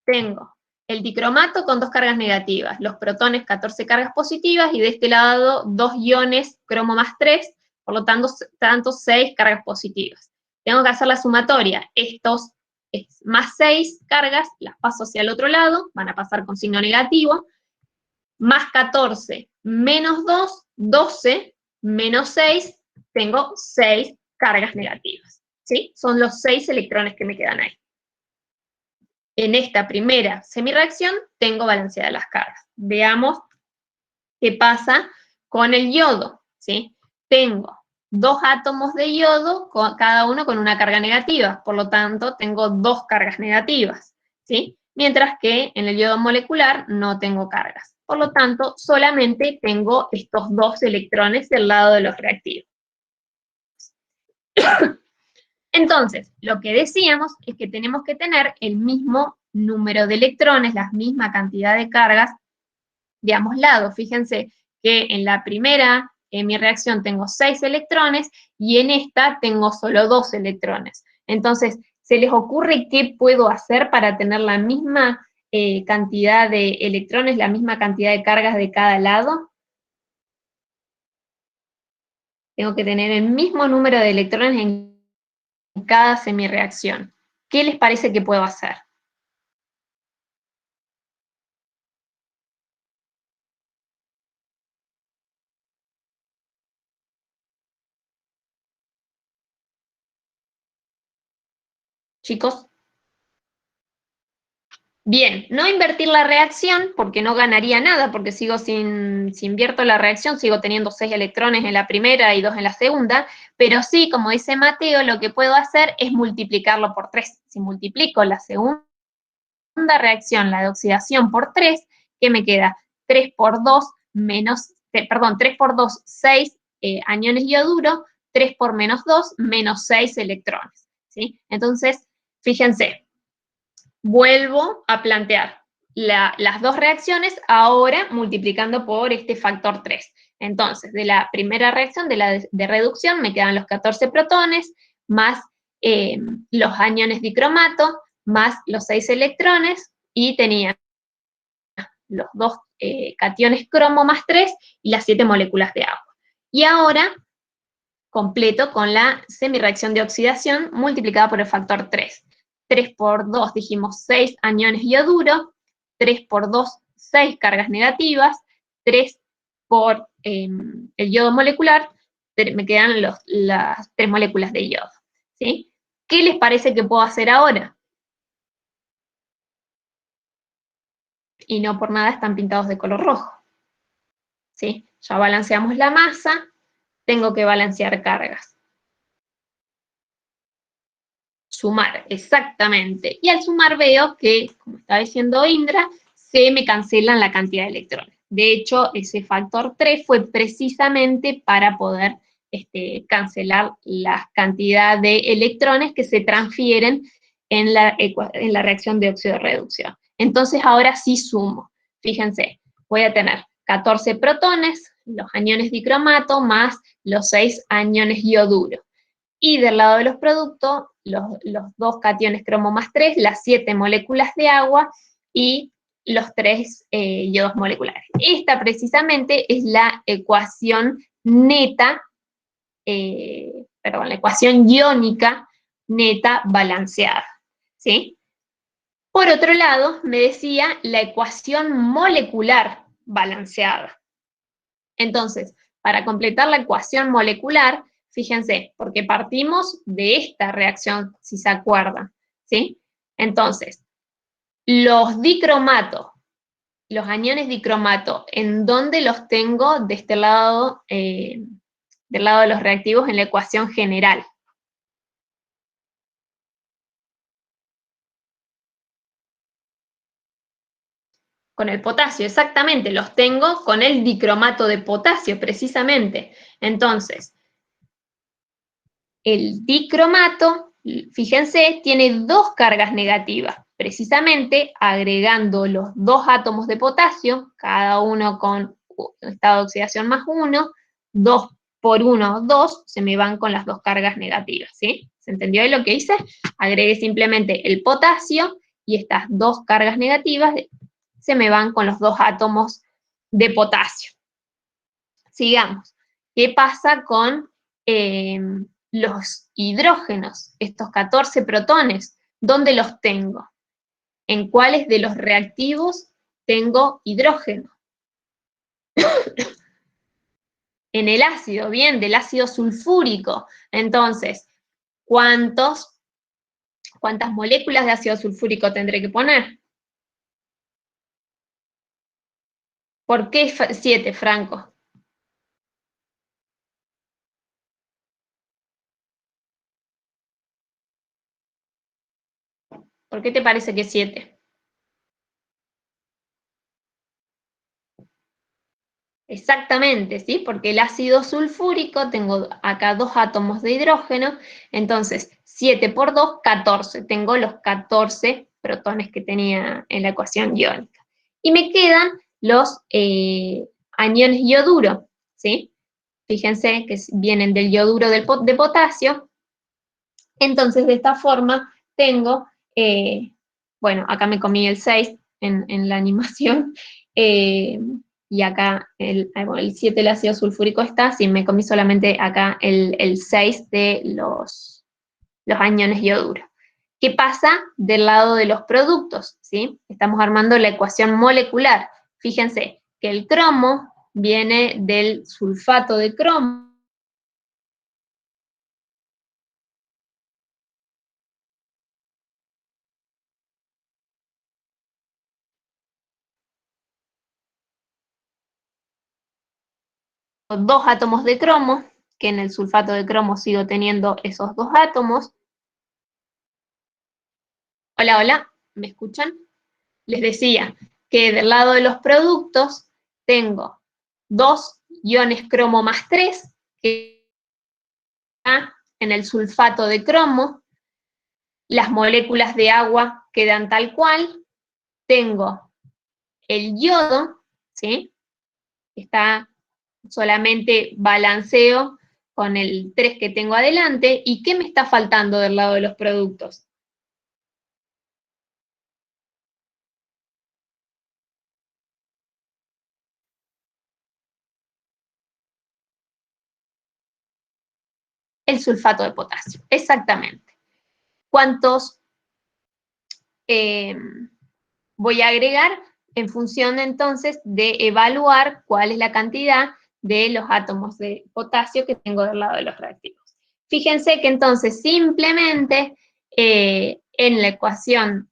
Speaker 1: Tengo el dicromato con 2 cargas negativas, los protones 14 cargas positivas y de este lado 2 iones cromo más 3, por lo tanto 6 cargas positivas. Tengo que hacer la sumatoria. Estos más 6 cargas las paso hacia el otro lado, van a pasar con signo negativo, más 14 menos 2, 12, menos 6, tengo 6 cargas negativas. ¿Sí? Son los 6 electrones que me quedan ahí. En esta primera semirreacción tengo balanceadas las cargas. Veamos qué pasa con el yodo, ¿sí? Tengo 2 átomos de yodo, cada uno con una carga negativa, por lo tanto tengo 2 cargas negativas, ¿sí? Mientras que en el yodo molecular no tengo cargas. Por lo tanto, solamente tengo estos 2 electrones del lado de los reactivos. Entonces, lo que decíamos es que tenemos que tener el mismo número de electrones, la misma cantidad de cargas de ambos lados. Fíjense que en la primera, en mi reacción, tengo 6 electrones y en esta tengo solo 2 electrones. Entonces, ¿se les ocurre qué puedo hacer para tener la misma cantidad de electrones, la misma cantidad de cargas de cada lado? Tengo que tener el mismo número de electrones en cada semirreacción. ¿Qué les parece que puedo hacer? Chicos. Bien, no invertir la reacción porque no ganaría nada, porque si invierto la reacción, sigo teniendo 6 electrones en la primera y 2 en la segunda, pero sí, como dice Mateo, lo que puedo hacer es multiplicarlo por 3. Si multiplico la segunda reacción, la de oxidación, por 3, ¿qué me queda? 3 por 2, 6 aniones ioduro, 3 por menos 2, menos 6 electrones, ¿sí? Entonces, fíjense, vuelvo a plantear las 2 reacciones, ahora multiplicando por este factor 3. Entonces, de la primera reacción, de la de reducción, me quedan los 14 protones, más los aniones dicromato, más los 6 electrones, y tenía los 2 cationes cromo más 3 y las 7 moléculas de agua. Y ahora completo con la semirreacción de oxidación multiplicada por el factor 3. 3 por 2, dijimos 6 aniones ioduro, 3 por 2, 6 cargas negativas, 3 por el yodo molecular, me quedan las 3 moléculas de yodo, ¿sí? ¿Qué les parece que puedo hacer ahora? Y no por nada están pintados de color rojo, ¿sí? Ya balanceamos la masa, tengo que balancear cargas. Sumar, exactamente. Y al sumar veo que, como estaba diciendo Indra, se me cancelan la cantidad de electrones. De hecho, ese factor 3 fue precisamente para poder cancelar la cantidad de electrones que se transfieren en la reacción de óxido-reducción. Entonces, ahora sí sumo. Fíjense, voy a tener 14 protones, los aniones dicromato, más los 6 aniones ioduro. Y del lado de los productos, los 2 cationes cromo más 3, las 7 moléculas de agua y los 3 yodos moleculares. Esta precisamente es la ecuación neta, la ecuación iónica neta balanceada, ¿sí? Por otro lado, me decía la ecuación molecular balanceada. Entonces, para completar la ecuación molecular, fíjense, porque partimos de esta reacción, si se acuerdan, ¿sí? Entonces, los dicromatos, los aniones dicromato, ¿en dónde los tengo de este lado, del lado de los reactivos en la ecuación general? Con el potasio, exactamente, los tengo con el dicromato de potasio, precisamente. Entonces, el dicromato, fíjense, tiene dos cargas negativas, precisamente agregando los dos átomos de potasio, cada uno con estado de oxidación más 1, 2 por 1, 2, se me van con las dos cargas negativas, ¿sí? ¿Se entendió de lo que hice? Agregué simplemente el potasio y estas dos cargas negativas se me van con los dos átomos de potasio. Sigamos. ¿Qué pasa con los hidrógenos? Estos 14 protones, ¿dónde los tengo? ¿En cuáles de los reactivos tengo hidrógeno? En el ácido, bien, del ácido sulfúrico. Entonces, ¿cuántas moléculas de ácido sulfúrico tendré que poner? ¿Por qué 7, Franco? ¿Por qué te parece que 7? Exactamente, ¿sí? Porque el ácido sulfúrico, tengo acá dos átomos de hidrógeno, entonces 7 por 2, 14. Tengo los 14 protones que tenía en la ecuación iónica. Y me quedan los aniones yoduro, ¿sí? Fíjense que vienen del yoduro de potasio. Entonces, de esta forma, tengo, bueno, acá me comí el 6 en la animación, y acá el 7 del ácido sulfúrico está, sí, me comí solamente acá el 6 de los aniones yoduro. ¿Qué pasa del lado de los productos? ¿Sí? Estamos armando la ecuación molecular. Fíjense que el cromo viene del sulfato de cromo, dos átomos de cromo, que en el sulfato de cromo sigo teniendo esos dos átomos. Hola, hola, ¿me escuchan? Les decía que del lado de los productos tengo dos iones cromo más 3, que está en el sulfato de cromo, las moléculas de agua quedan tal cual, tengo el yodo, ¿sí? Está solamente balanceo con el 3 que tengo adelante, ¿y qué me está faltando del lado de los productos? El sulfato de potasio, exactamente. ¿Cuántos voy a agregar? En función entonces de evaluar cuál es la cantidad de los átomos de potasio que tengo del lado de los reactivos. Fíjense que entonces simplemente en la ecuación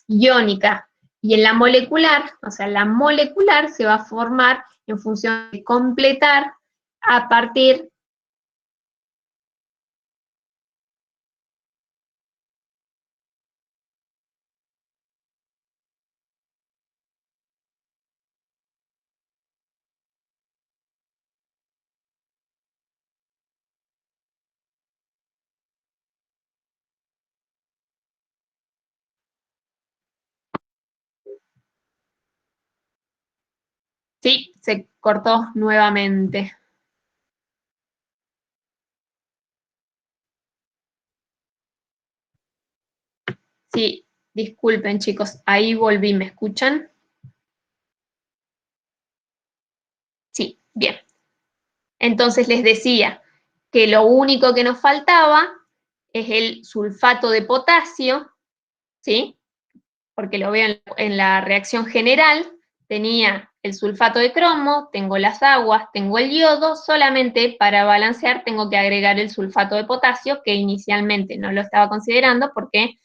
Speaker 1: iónica y en la molecular, o sea, la molecular se va a formar en función de completar a partir sí, se cortó nuevamente. Sí, disculpen chicos, ahí volví, ¿me escuchan? Sí, bien. Entonces les decía que lo único que nos faltaba es el sulfato de potasio, ¿sí? Porque lo veo en la reacción general, tenía el sulfato de cromo, tengo las aguas, tengo el yodo, solamente para balancear tengo que agregar el sulfato de potasio, que inicialmente no lo estaba considerando porque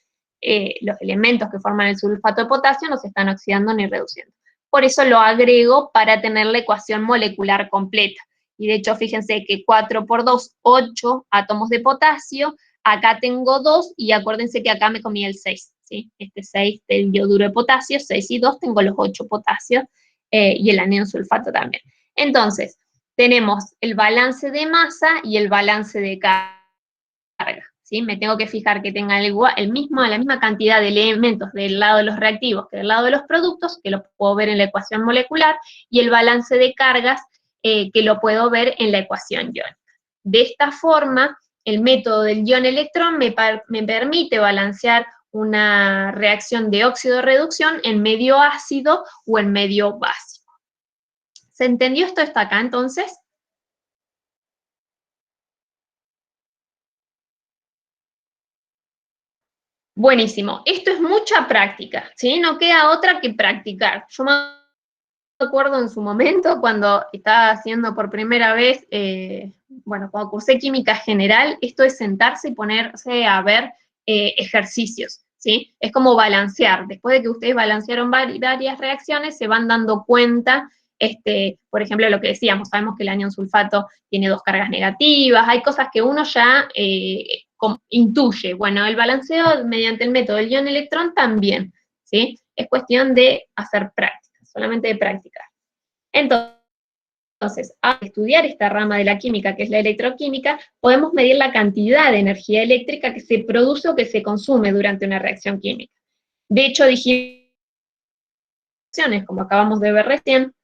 Speaker 1: los elementos que forman el sulfato de potasio no se están oxidando ni reduciendo. Por eso lo agrego para tener la ecuación molecular completa. Y de hecho, fíjense que 4 por 2, 8 átomos de potasio, acá tengo 2 y acuérdense que acá me comí el 6. ¿sí? Este 6 del yoduro de potasio, 6 y 2, tengo los 8 potasios y el anión sulfato también. Entonces, tenemos el balance de masa y el balance de carga, ¿sí? Me tengo que fijar que tenga la misma cantidad de elementos del lado de los reactivos que del lado de los productos, que lo puedo ver en la ecuación molecular, y el balance de cargas, que lo puedo ver en la ecuación iónica. De esta forma, el método del ion-electrón me permite balancear una reacción de óxido-reducción en medio ácido o en medio básico. ¿Se entendió esto hasta acá, entonces? Buenísimo. Esto es mucha práctica, ¿sí? No queda otra que practicar. Yo me acuerdo en su momento, cuando estaba haciendo por primera vez, bueno, cuando cursé química general, esto es sentarse y ponerse a ver ejercicios, ¿sí? Es como balancear. Después de que ustedes balancearon varias reacciones, se van dando cuenta, por ejemplo, lo que decíamos, sabemos que el anión sulfato tiene 2 cargas negativas, hay cosas que uno ya intuye. Bueno, el balanceo mediante el método del ion-electrón también, ¿sí? Es cuestión de hacer práctica, solamente de practicar. Entonces, al estudiar esta rama de la química, que es la electroquímica, podemos medir la cantidad de energía eléctrica que se produce o que se consume durante una reacción química. De hecho, dijimos, como acabamos de ver recién,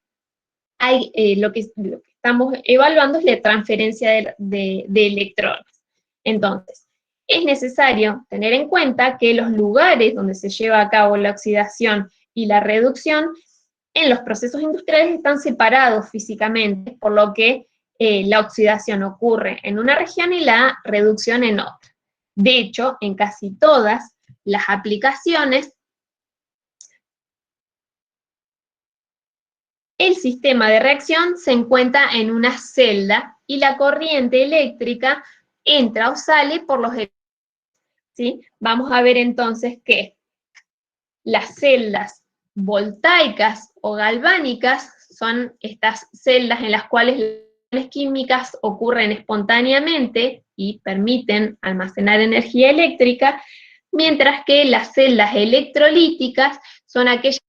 Speaker 1: lo que estamos evaluando es la transferencia de electrones. Entonces, es necesario tener en cuenta que los lugares donde se lleva a cabo la oxidación y la reducción en los procesos industriales están separados físicamente, por lo que la oxidación ocurre en una región y la reducción en otra. De hecho, en casi todas las aplicaciones, el sistema de reacción se encuentra en una celda y la corriente eléctrica entra o sale por los electrones, ¿sí? Vamos a ver entonces que las celdas voltaicas o galvánicas son estas celdas en las cuales las reacciones químicas ocurren espontáneamente y permiten almacenar energía eléctrica, mientras que las celdas electrolíticas son aquellas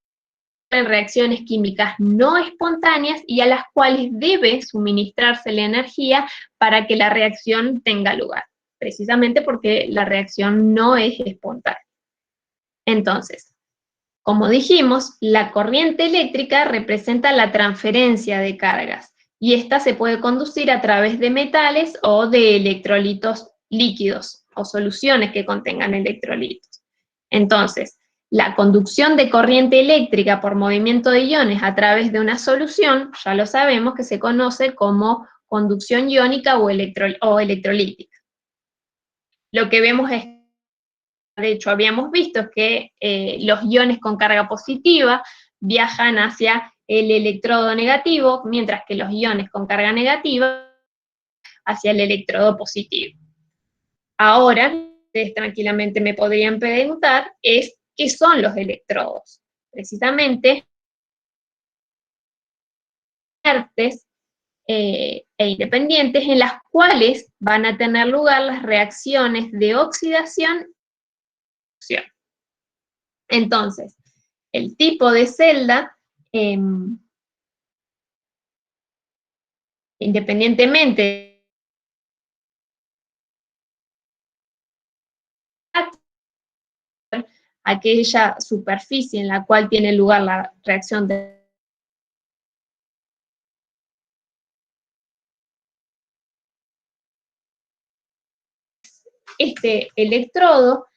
Speaker 1: en reacciones químicas no espontáneas y a las cuales debe suministrarse la energía para que la reacción tenga lugar, precisamente porque la reacción no es espontánea. Entonces, como dijimos, la corriente eléctrica representa la transferencia de cargas y esta se puede conducir a través de metales o de electrolitos líquidos o soluciones que contengan electrolitos. Entonces, la conducción de corriente eléctrica por movimiento de iones a través de una solución, ya lo sabemos que se conoce como conducción iónica o electrolítica. Lo que vemos es, de hecho habíamos visto que los iones con carga positiva viajan hacia el electrodo negativo, mientras que los iones con carga negativa hacia el electrodo positivo. Ahora, ustedes tranquilamente me podrían preguntar, ¿qué son los electrodos? Precisamente, inertes e independientes en las cuales van a tener lugar las reacciones de oxidación y reducción. Entonces, el tipo de celda, independientemente de aquella superficie en la cual tiene lugar la reacción de este electrodo,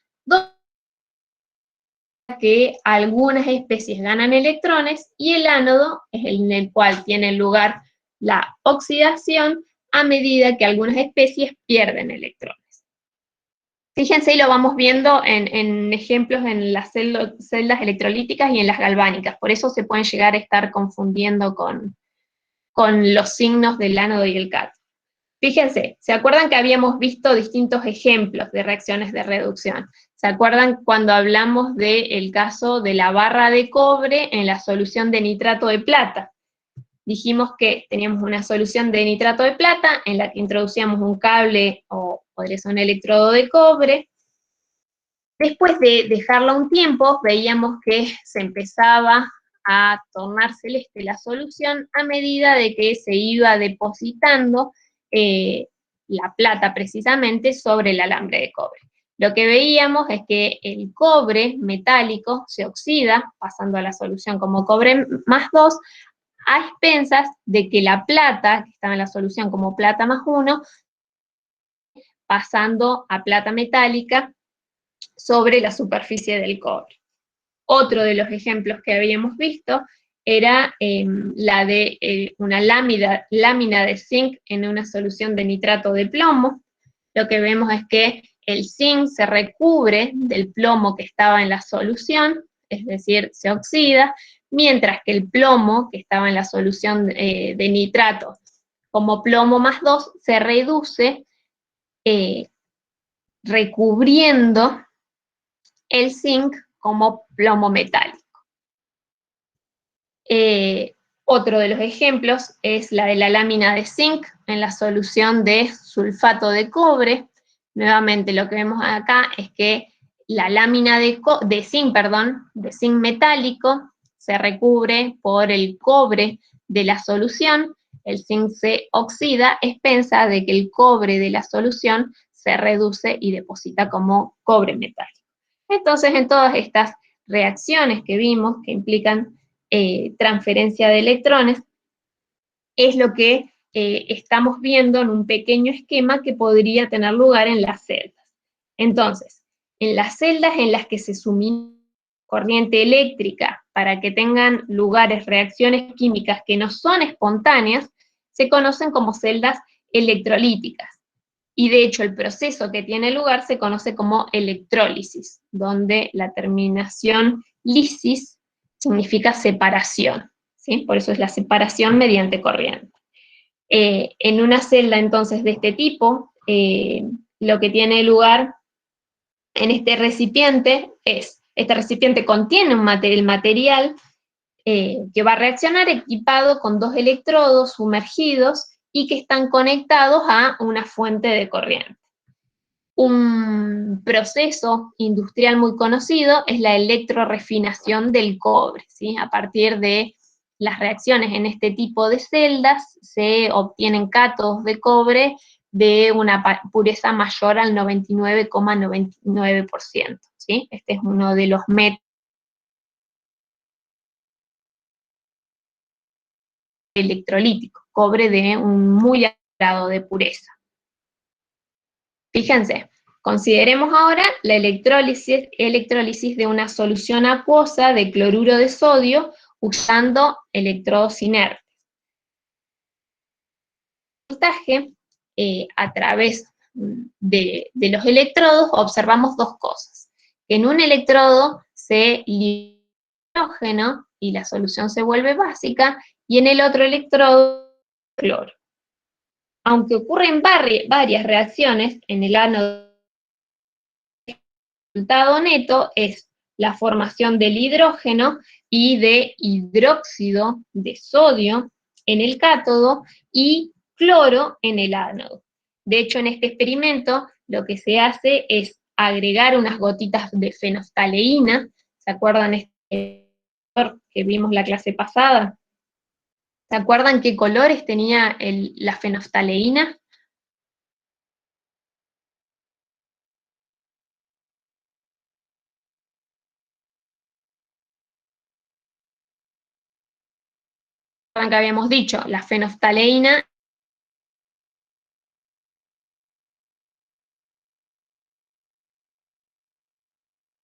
Speaker 1: que algunas especies ganan electrones y el ánodo es en el cual tiene lugar la oxidación a medida que algunas especies pierden electrones. Fíjense, y lo vamos viendo en ejemplos en las celdas electrolíticas y en las galvánicas, por eso se pueden llegar a estar confundiendo con los signos del ánodo y el cátodo. Fíjense, ¿se acuerdan que habíamos visto distintos ejemplos de reacciones de reducción? ¿Se acuerdan cuando hablamos del caso de la barra de cobre en la solución de nitrato de plata? Dijimos que teníamos una solución de nitrato de plata en la que introducíamos un cable o podría ser un electrodo de cobre, Después de dejarla un tiempo, veíamos que se empezaba a tornar celeste la solución a medida de que se iba depositando la plata precisamente sobre el alambre de cobre. Lo que veíamos es que el cobre metálico se oxida, pasando a la solución como cobre más 2, a expensas de que la plata, que estaba en la solución como plata más 1, pasando a plata metálica sobre la superficie del cobre. Otro de los ejemplos que habíamos visto era la de una lámina de zinc en una solución de nitrato de plomo. Lo que vemos es que el zinc se recubre del plomo que estaba en la solución, es decir, se oxida, mientras que el plomo que estaba en la solución de nitrato como plomo más 2 se reduce recubriendo el zinc como plomo metálico. Otro de los ejemplos es la de la lámina de zinc en la solución de sulfato de cobre. Nuevamente lo que vemos acá es que la lámina de zinc metálico se recubre por el cobre de la solución, el zinc se oxida a expensas de que el cobre de la solución se reduce y deposita como cobre metálico. Entonces, en todas estas reacciones que vimos, que implican transferencia de electrones, es lo que estamos viendo en un pequeño esquema que podría tener lugar en las celdas. Entonces, en las celdas en las que se suministra corriente eléctrica para que tengan lugares reacciones químicas que no son espontáneas, se conocen como celdas electrolíticas. Y de hecho el proceso que tiene lugar se conoce como electrólisis, donde la terminación lisis significa separación, ¿sí? Por eso es la separación mediante corriente. En una celda entonces de este tipo, lo que tiene lugar en este recipiente es, este recipiente contiene el material que va a reaccionar equipado con 2 electrodos sumergidos y que están conectados a una fuente de corriente. Un proceso industrial muy conocido es la electrorefinación del cobre, ¿sí? A partir de las reacciones en este tipo de celdas se obtienen cátodos de cobre de una pureza mayor al 99,99%, ¿sí? Este es uno de los métodos electrolíticos, cobre de un muy alto grado de pureza. Fíjense, consideremos ahora la electrólisis de una solución acuosa de cloruro de sodio usando electrodos inertes. A través de los electrodos observamos dos cosas. En un electrodo se libera hidrógeno y la solución se vuelve básica, y en el otro electrodo cloro. Aunque ocurren varias reacciones en el ánodo, el resultado neto es la formación del hidrógeno y de hidróxido de sodio en el cátodo y cloro en el ánodo. De hecho, en este experimento lo que se hace es agregar unas gotitas de fenoftaleína. ¿Se acuerdan este que vimos la clase pasada? ¿Se acuerdan qué colores tenía la fenoftaleína? Que habíamos dicho, la fenoftaleína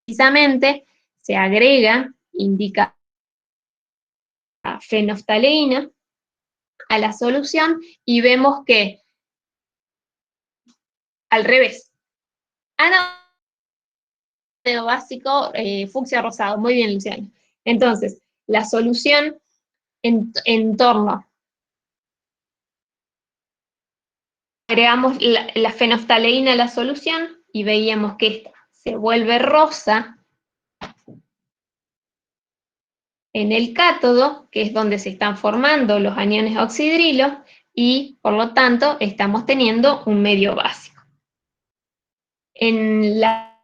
Speaker 1: precisamente se agrega, indica fenoftaleína a la solución y vemos que al revés, ánodo básico, fucsia rosado, muy bien Luciano. Entonces, la solución en torno, agregamos la fenoftaleína a la solución y veíamos que esta se vuelve rosa en el cátodo, que es donde se están formando los aniones oxidrilos, y por lo tanto estamos teniendo un medio básico. En la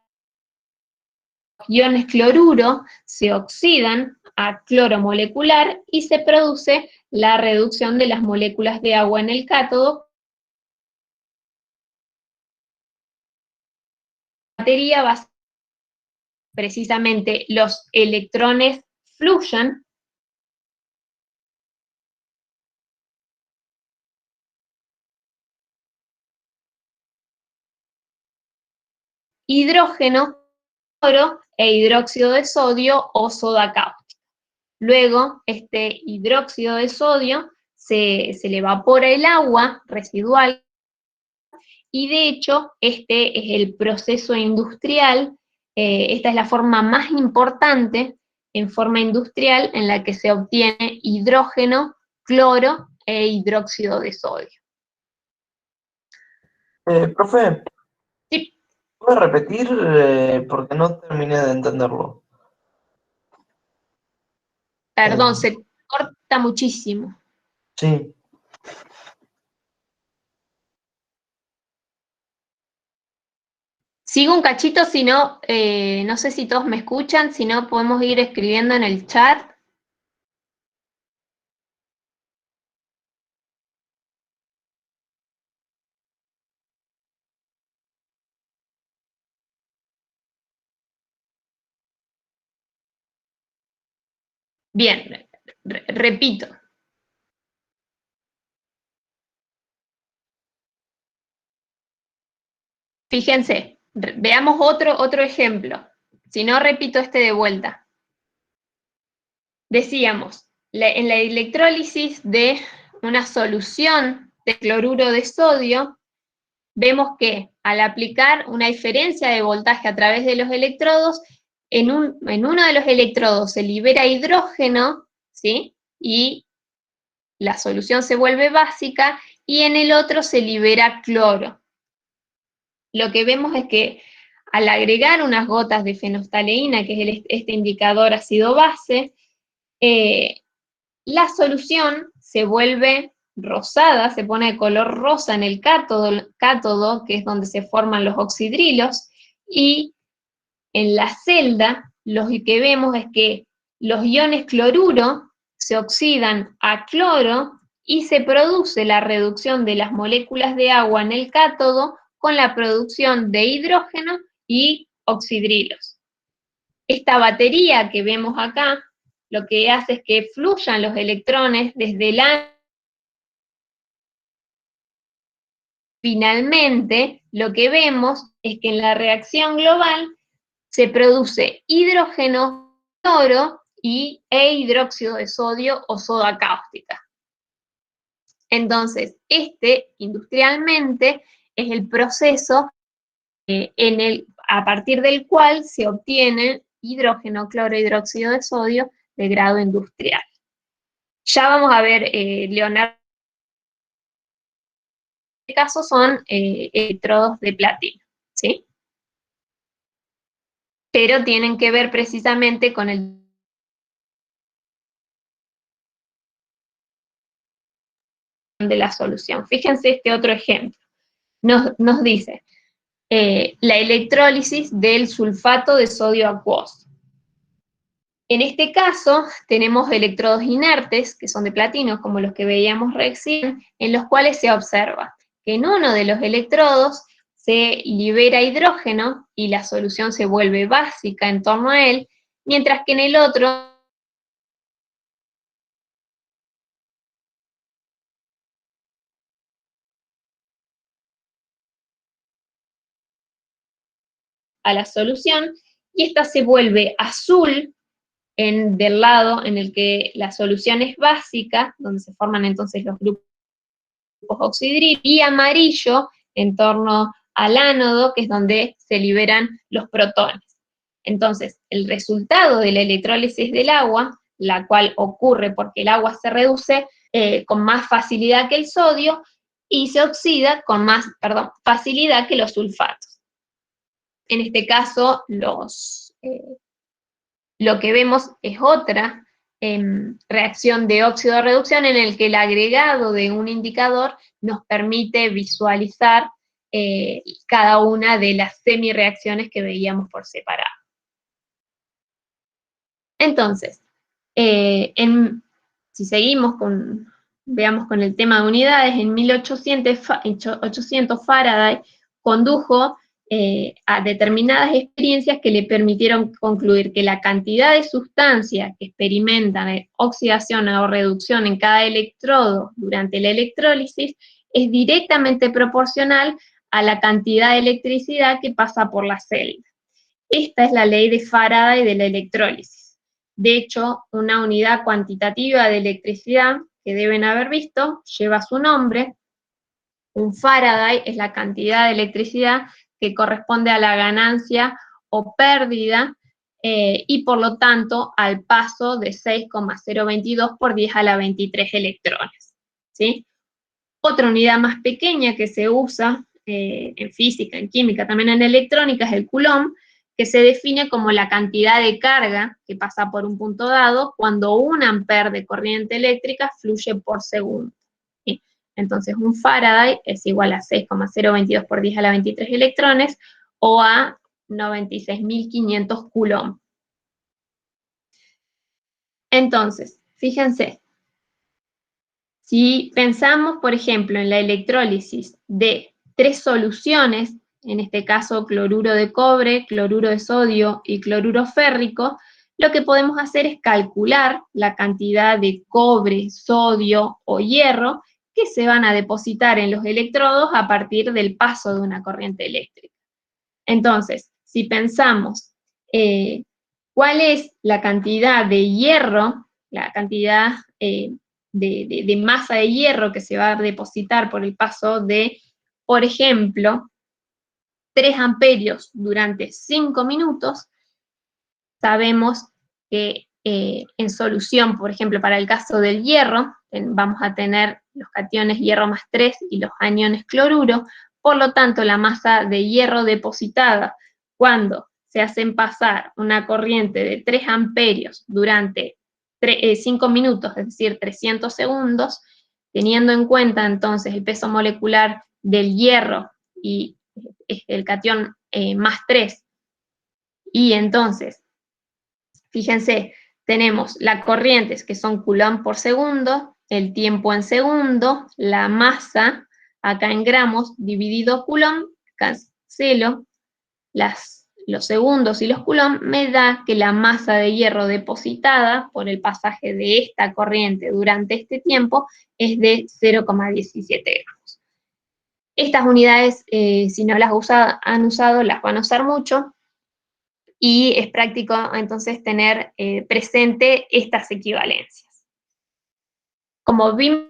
Speaker 1: iones cloruro se oxidan a cloro molecular y se produce la reducción de las moléculas de agua en el cátodo. La batería va a ser precisamente los electrones fluyan hidrógeno, cloro e hidróxido de sodio o soda cáustica. Luego, este hidróxido de sodio se le evapora el agua residual y de hecho este es el proceso industrial, esta es la forma más importante en forma industrial en la que se obtiene hidrógeno, cloro e hidróxido de sodio.
Speaker 4: Profe,
Speaker 1: Sí.
Speaker 4: ¿puede repetir? Porque no terminé de entenderlo.
Speaker 1: Perdón, se corta muchísimo.
Speaker 4: Sí.
Speaker 1: Sigo un cachito, si no, no sé si todos me escuchan, si no podemos ir escribiendo en el chat. Bien, repito. Fíjense, veamos otro ejemplo. Si no, repito este de vuelta. Decíamos, en la electrólisis de una solución de cloruro de sodio, vemos que al aplicar una diferencia de voltaje a través de los electrodos, en uno de los electrodos se libera hidrógeno, ¿sí? Y la solución se vuelve básica, y en el otro se libera cloro. Lo que vemos es que al agregar unas gotas de fenolftaleína, que es este indicador ácido-base, la solución se vuelve rosada, se pone de color rosa en el cátodo, que es donde se forman los oxidrilos, y en la celda lo que vemos es que los iones cloruro se oxidan a cloro y se produce la reducción de las moléculas de agua en el cátodo con la producción de hidrógeno y oxidrilos. Esta batería que vemos acá lo que hace es que fluyan los electrones desde el ánodo. Finalmente, lo que vemos es que en la reacción global se produce hidrógeno, cloro e hidróxido de sodio o soda cáustica. Entonces, industrialmente es el proceso a partir del cual se obtiene hidrógeno, cloro, hidróxido de sodio de grado industrial. Ya vamos a ver, Leonardo, en este caso son electrodos de platino, ¿sí? Pero tienen que ver precisamente con el de la solución. Fíjense este otro ejemplo. Nos dice la electrólisis del sulfato de sodio acuoso. En este caso, tenemos electrodos inertes, que son de platino, como los que veíamos recién, en los cuales se observa que en uno de los electrodos se libera hidrógeno y la solución se vuelve básica en torno a él, mientras que en el otro a la solución, y esta se vuelve azul del lado en el que la solución es básica, donde se forman entonces los grupos oxidrilos, y amarillo en torno al ánodo, que es donde se liberan los protones. Entonces, el resultado de la electrólisis del agua, la cual ocurre porque el agua se reduce con más facilidad que el sodio y se oxida con más facilidad que los sulfatos. En este caso, lo que vemos es otra reacción de óxido-reducción en el que el agregado de un indicador nos permite visualizar cada una de las semireacciones que veíamos por separado. Entonces, si seguimos veamos con el tema de unidades, en 1800 Faraday condujo a determinadas experiencias que le permitieron concluir que la cantidad de sustancias que experimentan oxidación o reducción en cada electrodo durante la electrólisis es directamente proporcional a la cantidad de electricidad que pasa por la celda. Esta es la ley de Faraday de la electrólisis. De hecho, una unidad cuantitativa de electricidad que deben haber visto lleva su nombre. Un Faraday es la cantidad de electricidad que corresponde a la ganancia o pérdida y por lo tanto al paso de 6,022 por 10 a la 23 electrones, ¿sí? Otra unidad más pequeña que se usa en física, en química, también en electrónica, es el Coulomb, que se define como la cantidad de carga que pasa por un punto dado cuando 1 ampere de corriente eléctrica fluye por segundo. ¿Sí? Entonces, un Faraday es igual a 6,022 por 10 a la 23 electrones o a 96.500 Coulomb. Entonces, fíjense, si pensamos, por ejemplo, en la electrólisis de 3 soluciones, en este caso cloruro de cobre, cloruro de sodio y cloruro férrico, lo que podemos hacer es calcular la cantidad de cobre, sodio o hierro que se van a depositar en los electrodos a partir del paso de una corriente eléctrica. Entonces, si pensamos cuál es la cantidad de hierro, la cantidad de masa de hierro que se va a depositar por el paso de, por ejemplo, 3 amperios durante 5 minutos, sabemos que en solución, por ejemplo, para el caso del hierro, vamos a tener los cationes hierro más 3 y los aniones cloruro, por lo tanto, la masa de hierro depositada cuando se hacen pasar una corriente de 3 amperios durante 5 minutos, es decir, 300 segundos, teniendo en cuenta entonces el peso molecular del hierro y el catión más 3, y entonces, fíjense, tenemos las corrientes que son Coulomb por segundo, el tiempo en segundo, la masa, acá en gramos, dividido Coulomb, cancelo los segundos y los Coulomb, me da que la masa de hierro depositada por el pasaje de esta corriente durante este tiempo es de 0,17 gramos. Estas unidades, si no las han usado, las van a usar mucho, y es práctico entonces tener presente estas equivalencias. Como vimos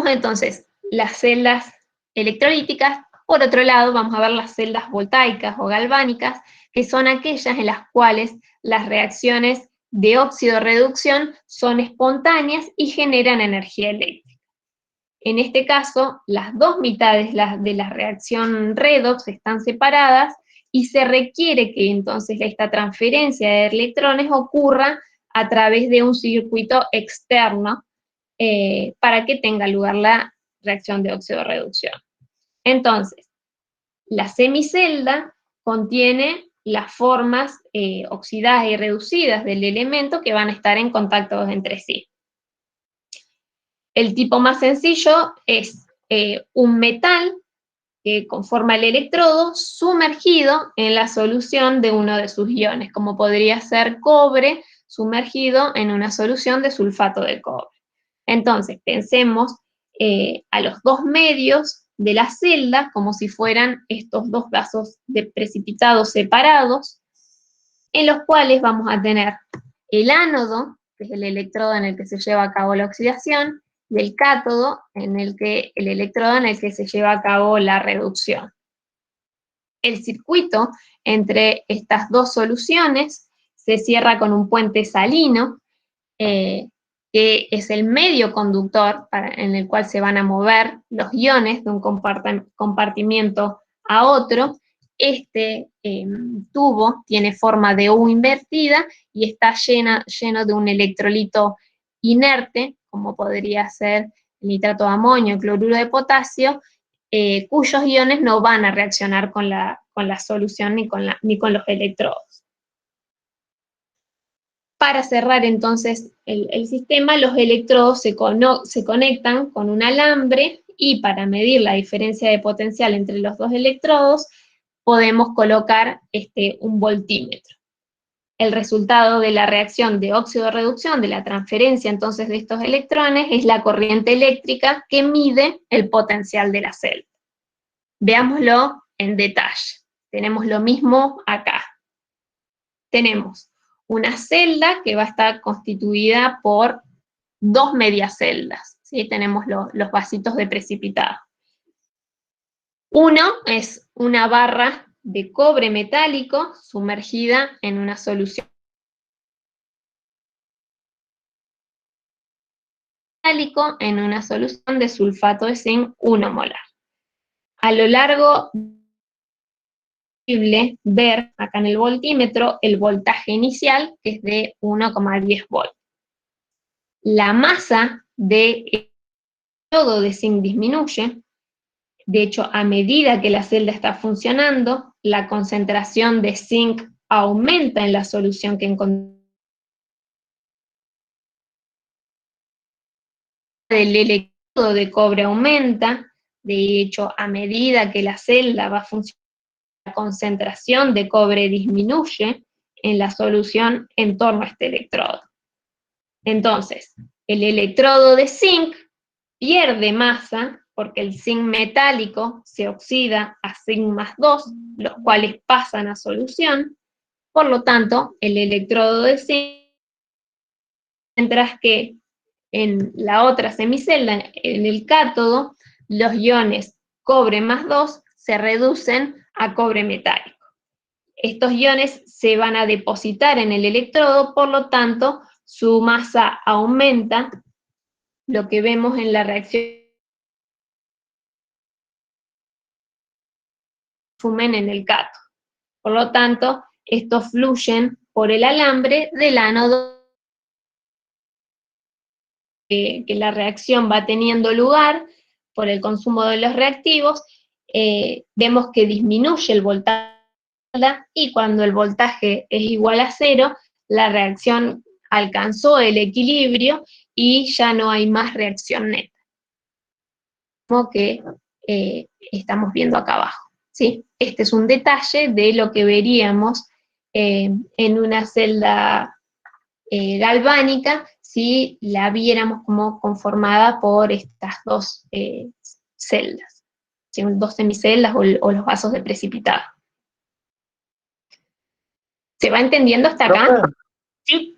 Speaker 1: entonces las celdas electrolíticas, por otro lado vamos a ver las celdas voltaicas o galvánicas, que son aquellas en las cuales las reacciones de óxido-reducción son espontáneas y generan energía eléctrica. En este caso, las dos mitades de la reacción redox están separadas y se requiere que entonces esta transferencia de electrones ocurra a través de un circuito externo para que tenga lugar la reacción de óxido-reducción. Entonces, la semicelda contiene las formas oxidadas y reducidas del elemento que van a estar en contacto entre sí. El tipo más sencillo es un metal que conforma el electrodo sumergido en la solución de uno de sus iones, como podría ser cobre sumergido en una solución de sulfato de cobre. Entonces, pensemos a los dos medios de la celda como si fueran estos dos vasos de precipitados separados, en los cuales vamos a tener el ánodo, que es el electrodo en el que se lleva a cabo la oxidación, del cátodo, el electrodo en el que se lleva a cabo la reducción. El circuito entre estas dos soluciones se cierra con un puente salino, que es el medio conductor en el cual se van a mover los iones de un compartimiento a otro. Este tubo tiene forma de U invertida y está lleno de un electrolito inerte, como podría ser el nitrato de amonio, el cloruro de potasio, cuyos iones no van a reaccionar con la solución ni con los electrodos. Para cerrar entonces el sistema, los electrodos se conectan con un alambre y para medir la diferencia de potencial entre los dos electrodos, podemos colocar un voltímetro. El resultado de la reacción de óxido-reducción, de la transferencia entonces de estos electrones, es la corriente eléctrica que mide el potencial de la celda. Veámoslo en detalle. Tenemos lo mismo acá. Tenemos una celda que va a estar constituida por dos medias celdas, ¿sí? Tenemos los vasitos de precipitado. Uno es una barra de cobre metálico sumergida en una solución metálico en una solución de sulfato de zinc 1 molar. A lo largo es posible ver acá en el voltímetro el voltaje inicial, que es de 1,10 volts. La masa del electrodo de zinc disminuye. De hecho, a medida que la celda está funcionando, la concentración de zinc aumenta en la solución que encontramos. El electrodo de cobre aumenta. De hecho, a medida que la celda va funcionando, la concentración de cobre disminuye en la solución en torno a este electrodo. Entonces, el electrodo de zinc pierde masa porque el zinc metálico se oxida a zinc más 2, los cuales pasan a solución. Por lo tanto, el electrodo de zinc, mientras que en la otra semicelda, en el cátodo, los iones cobre más 2 se reducen a cobre metálico. Estos iones se van a depositar en el electrodo, por lo tanto, su masa aumenta, lo que vemos en la reacción fumen en el cátodo. Por lo tanto, estos fluyen por el alambre del ánodo que la reacción va teniendo lugar por el consumo de los reactivos. Vemos que disminuye el voltaje y cuando el voltaje es igual a 0, la reacción alcanzó el equilibrio y ya no hay más reacción neta, como que estamos viendo acá abajo, ¿sí? Este es un detalle de lo que veríamos en una celda galvánica si la viéramos como conformada por estas dos celdas, ¿sí? Dos semiceldas o los vasos de precipitado. ¿Se va entendiendo hasta acá?
Speaker 4: Profe,
Speaker 1: Sí.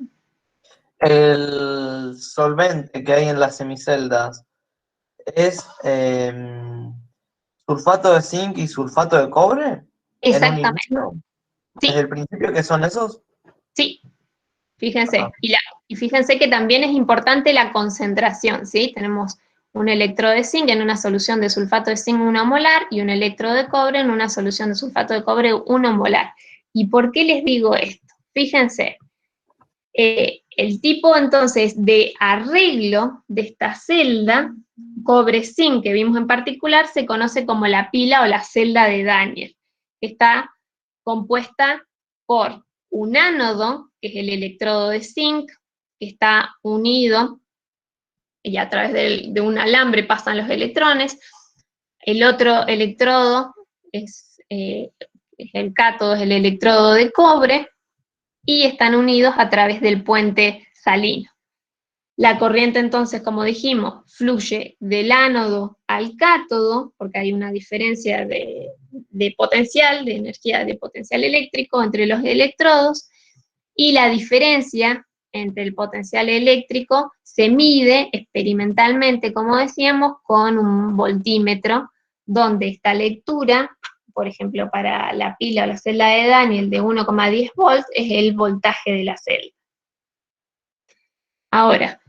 Speaker 4: el solvente que hay en las semiceldas es sulfato de zinc y sulfato de cobre en un
Speaker 1: Exactamente.
Speaker 4: inicio.
Speaker 1: Sí.
Speaker 4: ¿Desde el principio que son esos?
Speaker 1: Sí, fíjense.
Speaker 4: Ajá.
Speaker 1: Y fíjense que también es importante la concentración, ¿sí? Tenemos un electrodo de zinc en una solución de sulfato de zinc 1 molar y un electrodo de cobre en una solución de sulfato de cobre 1 molar. ¿Y por qué les digo esto? Fíjense, el tipo entonces de arreglo de esta celda, cobre-zinc que vimos en particular, se conoce como la pila o la celda de Daniel. Está compuesta por un ánodo, que es el electrodo de zinc, que está unido y a través de un alambre pasan los electrones. El otro electrodo es el cátodo, es el electrodo de cobre, y están unidos a través del puente salino. La corriente entonces, como dijimos, fluye del ánodo al cátodo, porque hay una diferencia de potencial, de energía de potencial eléctrico entre los electrodos, y la diferencia entre el potencial eléctrico se mide experimentalmente, como decíamos, con un voltímetro, donde esta lectura, por ejemplo, para la pila o la celda de Daniel de 1,10 volts, es el voltaje de la celda. Ahora,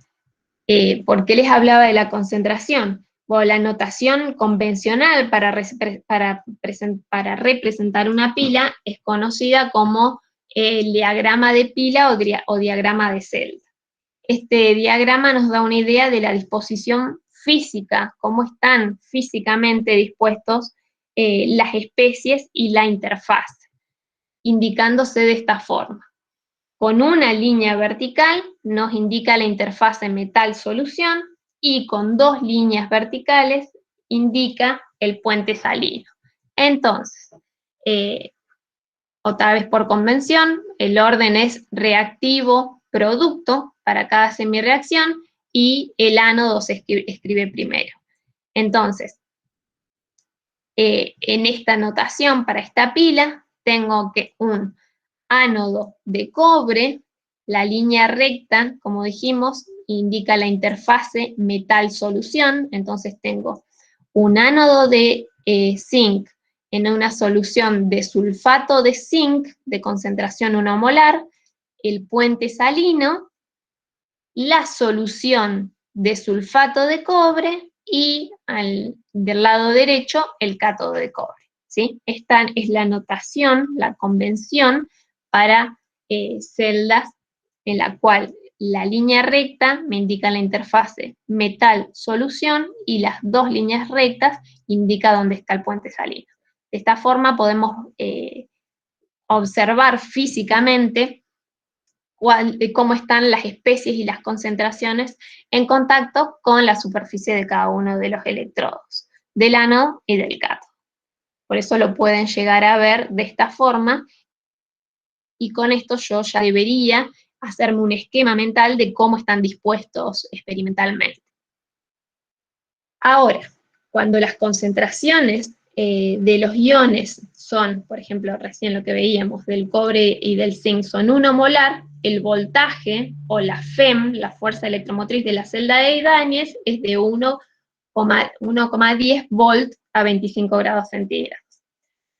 Speaker 1: ¿por qué les hablaba de la concentración? Bueno, la notación convencional para representar una pila es conocida como el diagrama de pila o diagrama de celda. Este diagrama nos da una idea de la disposición física, cómo están físicamente dispuestos las especies y la interfaz, indicándose de esta forma. con una línea vertical nos indica la interfase metal-solución y con 2 líneas verticales indica el puente salino. Entonces, otra vez por convención, el orden es reactivo-producto para cada semireacción y el ánodo se escribe primero. Entonces, en esta notación para esta pila, tengo que un ánodo de cobre, la línea recta, como dijimos, indica la interfase metal-solución, entonces tengo un ánodo de zinc en una solución de sulfato de zinc de concentración 1 molar, el puente salino, la solución de sulfato de cobre y del lado derecho el cátodo de cobre, ¿sí? Esta es la notación, la convención para celdas en la cual la línea recta me indica la interfase metal-solución y las 2 líneas rectas indican dónde está el puente salino. De esta forma podemos observar físicamente cómo están las especies y las concentraciones en contacto con la superficie de cada uno de los electrodos, del ánodo y del cátodo. Por eso lo pueden llegar a ver de esta forma, y con esto yo ya debería hacerme un esquema mental de cómo están dispuestos experimentalmente. Ahora, cuando las concentraciones de los iones son, por ejemplo, recién lo que veíamos del cobre y del zinc, son 1 molar, el voltaje o la FEM, la fuerza electromotriz de la celda de Daniels, es de 1,10 volt a 25 grados centígrados.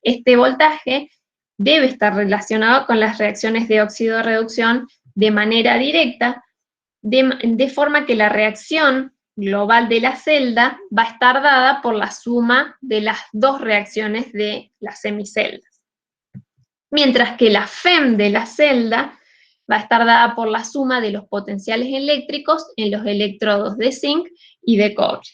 Speaker 1: Este voltaje debe estar relacionado con las reacciones de óxido-reducción de manera directa, de forma que la reacción global de la celda va a estar dada por la suma de las 2 reacciones de las semiceldas. Mientras que la FEM de la celda va a estar dada por la suma de los potenciales eléctricos en los electrodos de zinc y de cobre.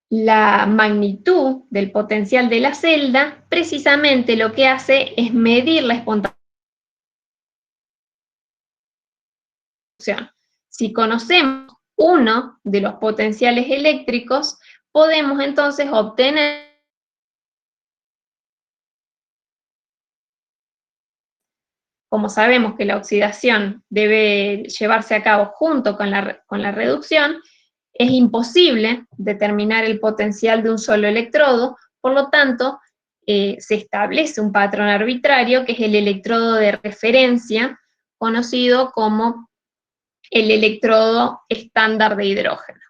Speaker 1: La magnitud del potencial de la celda precisamente lo que hace es medir la espontaneidad. Si conocemos uno de los potenciales eléctricos, podemos entonces obtener, como sabemos que la oxidación debe llevarse a cabo junto con la reducción, es imposible determinar el potencial de un solo electrodo, por lo tanto, se establece un patrón arbitrario que es el electrodo de referencia, conocido como el electrodo estándar de hidrógeno.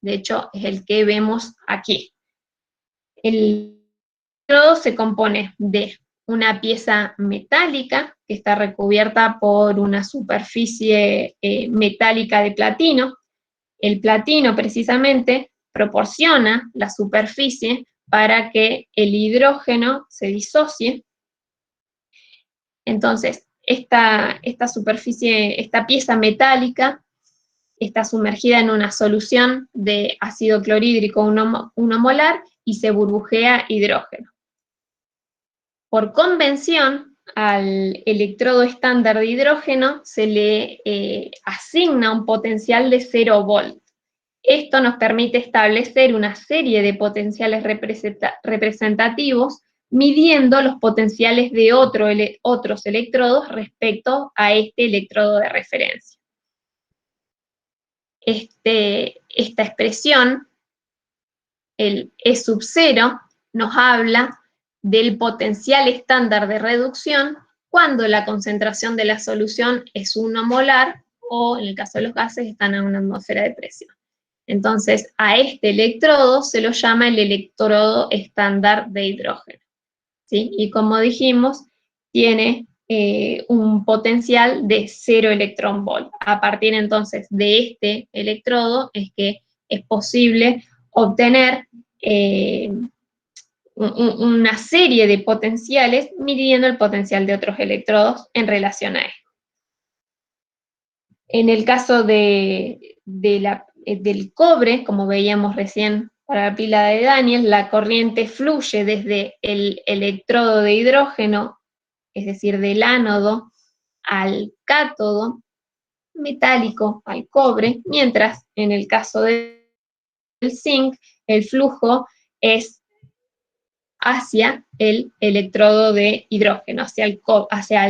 Speaker 1: De hecho, es el que vemos aquí. El electrodo se compone de una pieza metálica que está recubierta por una superficie metálica de platino. El platino precisamente proporciona la superficie para que el hidrógeno se disocie. Entonces, esta superficie, esta pieza metálica está sumergida en una solución de ácido clorhídrico 1 molar y se burbujea hidrógeno. Por convención, al electrodo estándar de hidrógeno se le asigna un potencial de 0 volt. Esto nos permite establecer una serie de potenciales representativos midiendo los potenciales de otros electrodos respecto a este electrodo de referencia. Esta expresión, el E sub 0, nos habla del potencial estándar de reducción cuando la concentración de la solución es 1 molar o, en el caso de los gases, están a una atmósfera de presión. Entonces, a este electrodo se lo llama el electrodo estándar de hidrógeno, ¿sí? Y como dijimos, tiene un potencial de 0 electronvolt. A partir entonces de este electrodo es que es posible obtener una serie de potenciales midiendo el potencial de otros electrodos en relación a esto. En el caso del cobre, como veíamos recién para la pila de Daniels, la corriente fluye desde el electrodo de hidrógeno, es decir, del ánodo, al cátodo metálico, al cobre, mientras en el caso del zinc, el flujo es hacia el electrodo de hidrógeno, hacia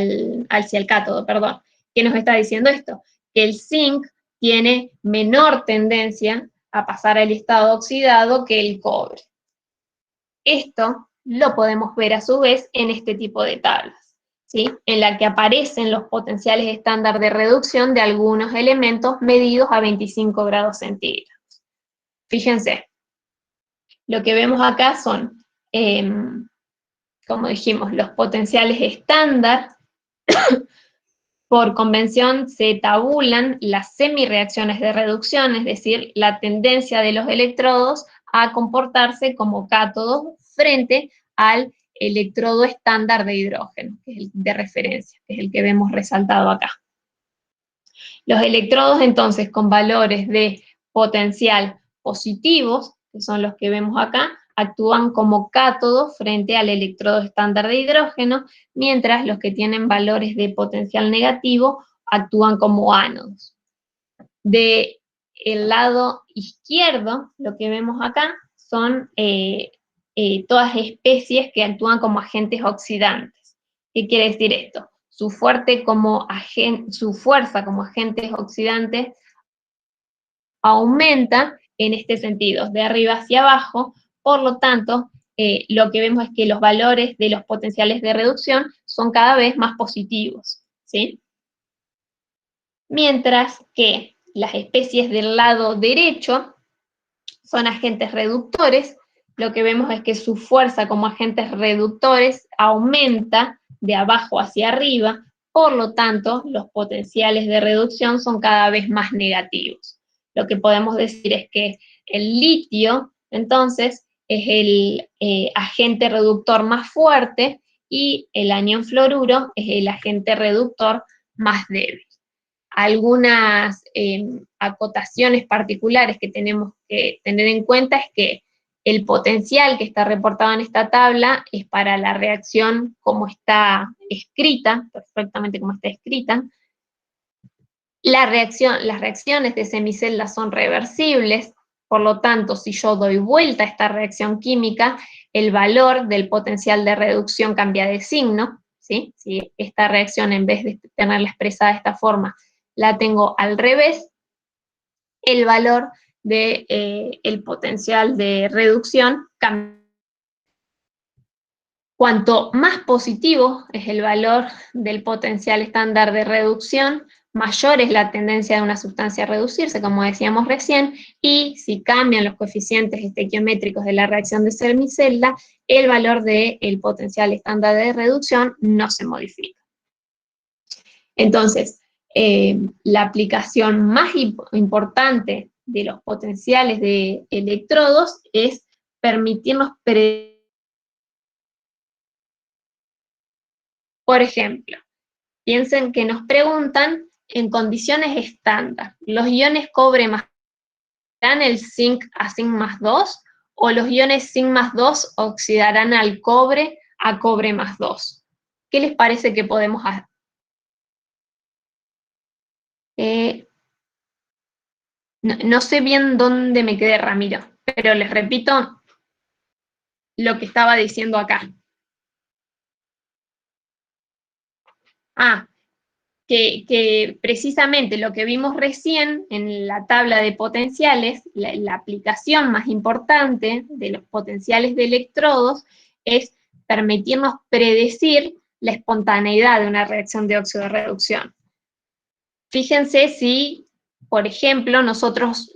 Speaker 1: el cátodo, perdón. ¿Qué nos está diciendo esto? Que el zinc tiene menor tendencia a pasar al estado oxidado que el cobre. Esto lo podemos ver a su vez en este tipo de tablas, ¿sí? En la que aparecen los potenciales estándar de reducción de algunos elementos medidos a 25 grados centígrados. Fíjense, lo que vemos acá son, como dijimos, los potenciales estándar. Por convención se tabulan las semireacciones de reducción, es decir, la tendencia de los electrodos a comportarse como cátodos frente al electrodo estándar de hidrógeno, que es el de referencia, que es el que vemos resaltado acá. Los electrodos, entonces, con valores de potencial positivos, que son los que vemos acá, actúan como cátodos frente al electrodo estándar de hidrógeno, mientras los que tienen valores de potencial negativo actúan como ánodos. Del lado izquierdo, lo que vemos acá son todas especies que actúan como agentes oxidantes. ¿Qué quiere decir esto? Su fuerza como agentes oxidantes aumenta en este sentido, de arriba hacia abajo. Por lo tanto, lo que vemos es que los valores de los potenciales de reducción son cada vez más positivos, ¿sí? Mientras que las especies del lado derecho son agentes reductores, lo que vemos es que su fuerza como agentes reductores aumenta de abajo hacia arriba, por lo tanto, los potenciales de reducción son cada vez más negativos. Lo que podemos decir es que el litio, entonces, es el agente reductor más fuerte y el anión fluoruro es el agente reductor más débil. Algunas acotaciones particulares que tenemos que tener en cuenta es que el potencial que está reportado en esta tabla es para la reacción como está escrita, perfectamente como está escrita. Las reacciones de semiceldas son reversibles, por lo tanto, si yo doy vuelta a esta reacción química, el valor del potencial de reducción cambia de signo, ¿sí? Si esta reacción, en vez de tenerla expresada de esta forma, la tengo al revés, el valor del potencial de reducción cambia. Cuanto más positivo es el valor del potencial estándar de reducción, mayor es la tendencia de una sustancia a reducirse, como decíamos recién, y si cambian los coeficientes estequiométricos de la reacción de semicelda, el valor del potencial estándar de reducción no se modifica. Entonces, la aplicación más importante de los potenciales de electrodos es permitirnos predecir. Por ejemplo, piensen que nos preguntan en condiciones estándar, ¿los iones cobre más oxidarán el zinc a zinc más 2? ¿O los iones zinc más 2 oxidarán al cobre a cobre más 2? ¿Qué les parece que podemos hacer? No sé bien dónde me quedé, Ramiro, pero les repito lo que estaba diciendo acá. Que precisamente lo que vimos recién en la tabla de potenciales, la aplicación más importante de los potenciales de electrodos es permitirnos predecir la espontaneidad de una reacción de óxido de reducción. Fíjense si, por ejemplo, nosotros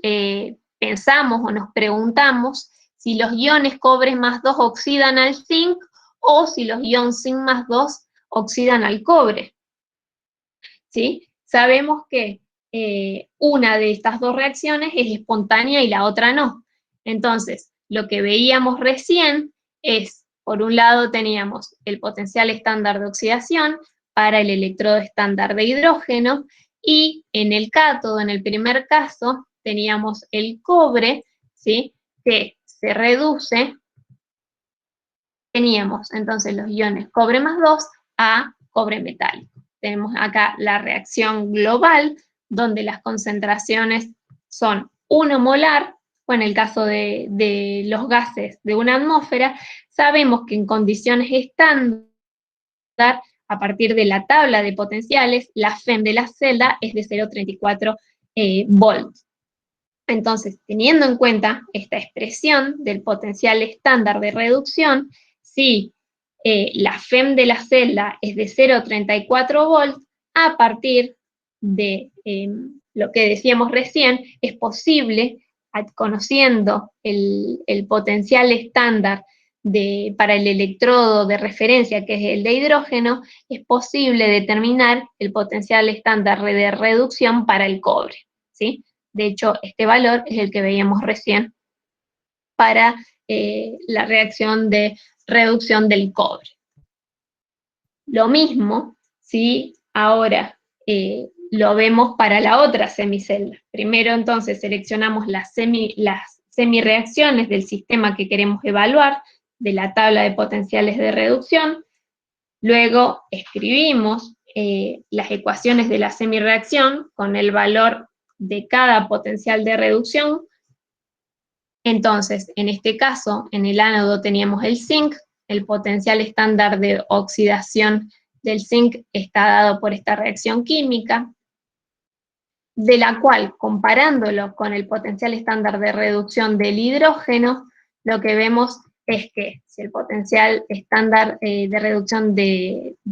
Speaker 1: pensamos o nos preguntamos si los iones cobre más 2 oxidan al zinc o si los iones zinc más 2 oxidan al cobre. ¿Sí? Sabemos que una de estas dos reacciones es espontánea y la otra no. Entonces, lo que veíamos recién es, por un lado teníamos el potencial estándar de oxidación para el electrodo estándar de hidrógeno, y en el cátodo, en el primer caso, teníamos el cobre, ¿sí? Que se reduce, teníamos entonces los iones cobre más 2 a cobre metálico. tenemos acá la reacción global, donde las concentraciones son 1 molar, o en el caso de los gases de una atmósfera, sabemos que en condiciones estándar, a partir de la tabla de potenciales, la FEM de la celda es de 0,34 volts. Entonces, teniendo en cuenta esta expresión del potencial estándar de reducción, si la FEM de la celda es de 0,34 volts, a partir de lo que decíamos recién, es posible, conociendo el potencial estándar para el electrodo de referencia, que es el de hidrógeno, es posible determinar el potencial estándar de reducción para el cobre, ¿sí? De hecho, este valor es el que veíamos recién para la reacción de reducción del cobre. Lo mismo si ahora lo vemos para la otra semicelda. Primero, entonces, seleccionamos las semireacciones del sistema que queremos evaluar, de la tabla de potenciales de reducción. Luego, escribimos las ecuaciones de la semireacción con el valor de cada potencial de reducción. Entonces, en este caso, en el ánodo teníamos el zinc, el potencial estándar de oxidación del zinc está dado por esta reacción química, de la cual, comparándolo con el potencial estándar de reducción del hidrógeno, lo que vemos es que si el potencial estándar de reducción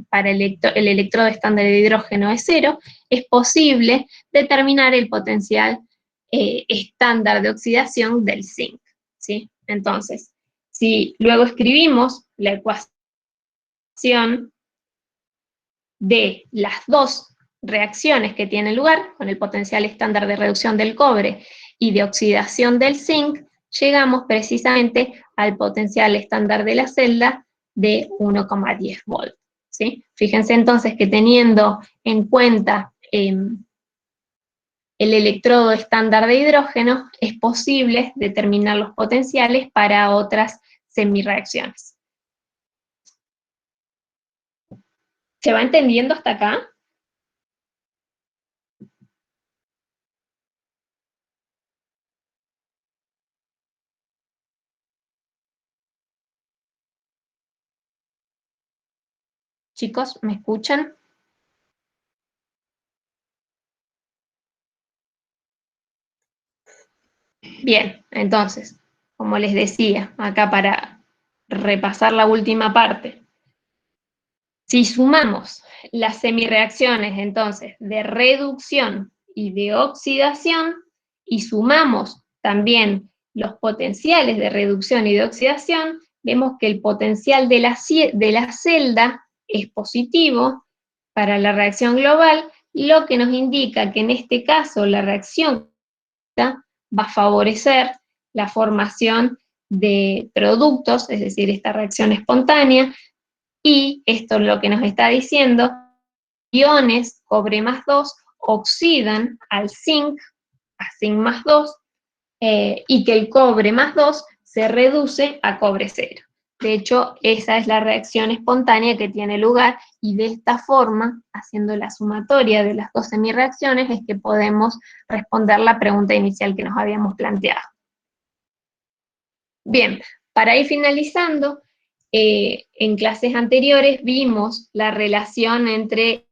Speaker 1: para el electrodo estándar de hidrógeno es 0, es posible determinar el potencial estándar de oxidación del zinc, ¿sí? Entonces, si luego escribimos la ecuación de las dos reacciones que tienen lugar, con el potencial estándar de reducción del cobre y de oxidación del zinc, llegamos precisamente al potencial estándar de la celda de 1,10 volts, ¿sí? Fíjense entonces que teniendo en cuenta el electrodo estándar de hidrógeno, es posible determinar los potenciales para otras semireacciones. ¿Se va entendiendo hasta acá? Chicos, ¿me escuchan? Bien, entonces, como les decía, acá para repasar la última parte, si sumamos las semireacciones, entonces, de reducción y de oxidación, y sumamos también los potenciales de reducción y de oxidación, vemos que el potencial de la celda es positivo para la reacción global, lo que nos indica que en este caso la reacción va a favorecer la formación de productos, es decir, esta reacción espontánea, y esto lo que nos está diciendo, iones cobre más 2 oxidan al zinc, a zinc más 2, y que el cobre más 2 se reduce a cobre 0. De hecho, esa es la reacción espontánea que tiene lugar, y de esta forma, haciendo la sumatoria de las dos semireacciones, es que podemos responder la pregunta inicial que nos habíamos planteado. Bien, para ir finalizando, en clases anteriores vimos la relación entre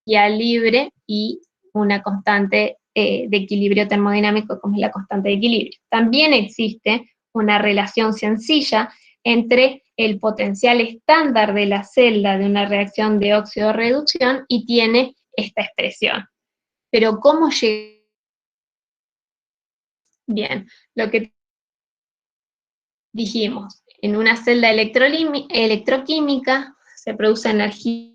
Speaker 1: energía libre y una constante de equilibrio termodinámico, como es la constante de equilibrio. También existe una relación sencilla entre el potencial estándar de la celda de una reacción de óxido-reducción y tiene esta expresión. Pero ¿cómo llega? Bien, lo que dijimos, en una celda electroquímica se produce energía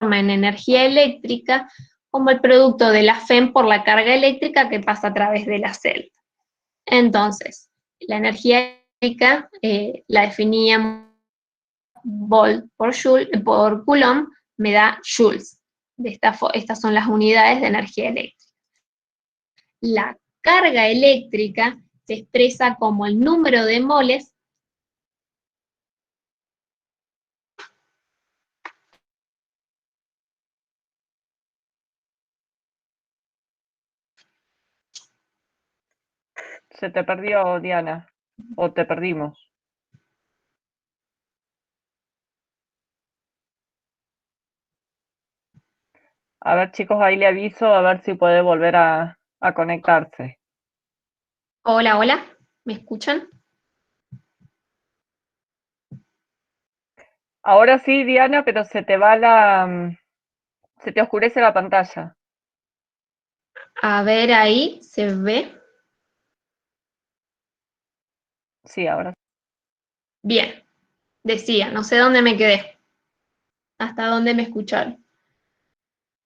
Speaker 1: en energía eléctrica como el producto de la FEM por la carga eléctrica que pasa a través de la celda. Entonces, la energía eléctrica la definíamos volt por Coulomb, me da joules. Estas son las unidades de energía eléctrica. La carga eléctrica se expresa como el número de moles
Speaker 5: Se te perdió, Diana, o te perdimos. A ver, chicos, ahí le aviso a ver si puede volver a conectarse.
Speaker 1: Hola, hola, ¿me escuchan?
Speaker 5: Ahora sí, Diana, pero se te va se te oscurece la pantalla.
Speaker 1: A ver, ahí se ve.
Speaker 5: Sí, ahora.
Speaker 1: Bien, decía, no sé dónde me quedé, hasta dónde me escucharon.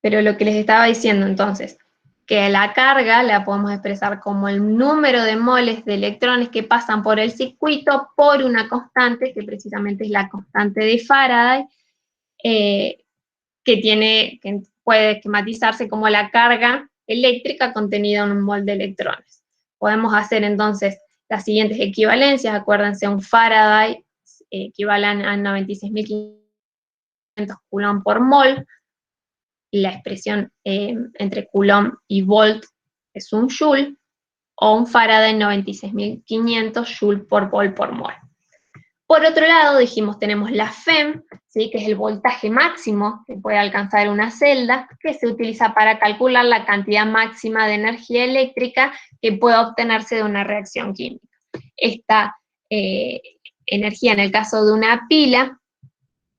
Speaker 1: Pero lo que les estaba diciendo entonces, que la carga la podemos expresar como el número de moles de electrones que pasan por el circuito por una constante, que precisamente es la constante de Faraday, que puede esquematizarse como la carga eléctrica contenida en un mol de electrones. Podemos hacer entonces las siguientes equivalencias. Acuérdense, un Faraday equivalen a 96.500 Coulomb por mol. La expresión entre Coulomb y Volt es un Joule, o un Faraday 96.500 Joule por Volt por mol. Por otro lado, dijimos, tenemos la FEM, ¿sí? Que es el voltaje máximo que puede alcanzar una celda, que se utiliza para calcular la cantidad máxima de energía eléctrica que puede obtenerse de una reacción química. Esta energía, en el caso de una pila,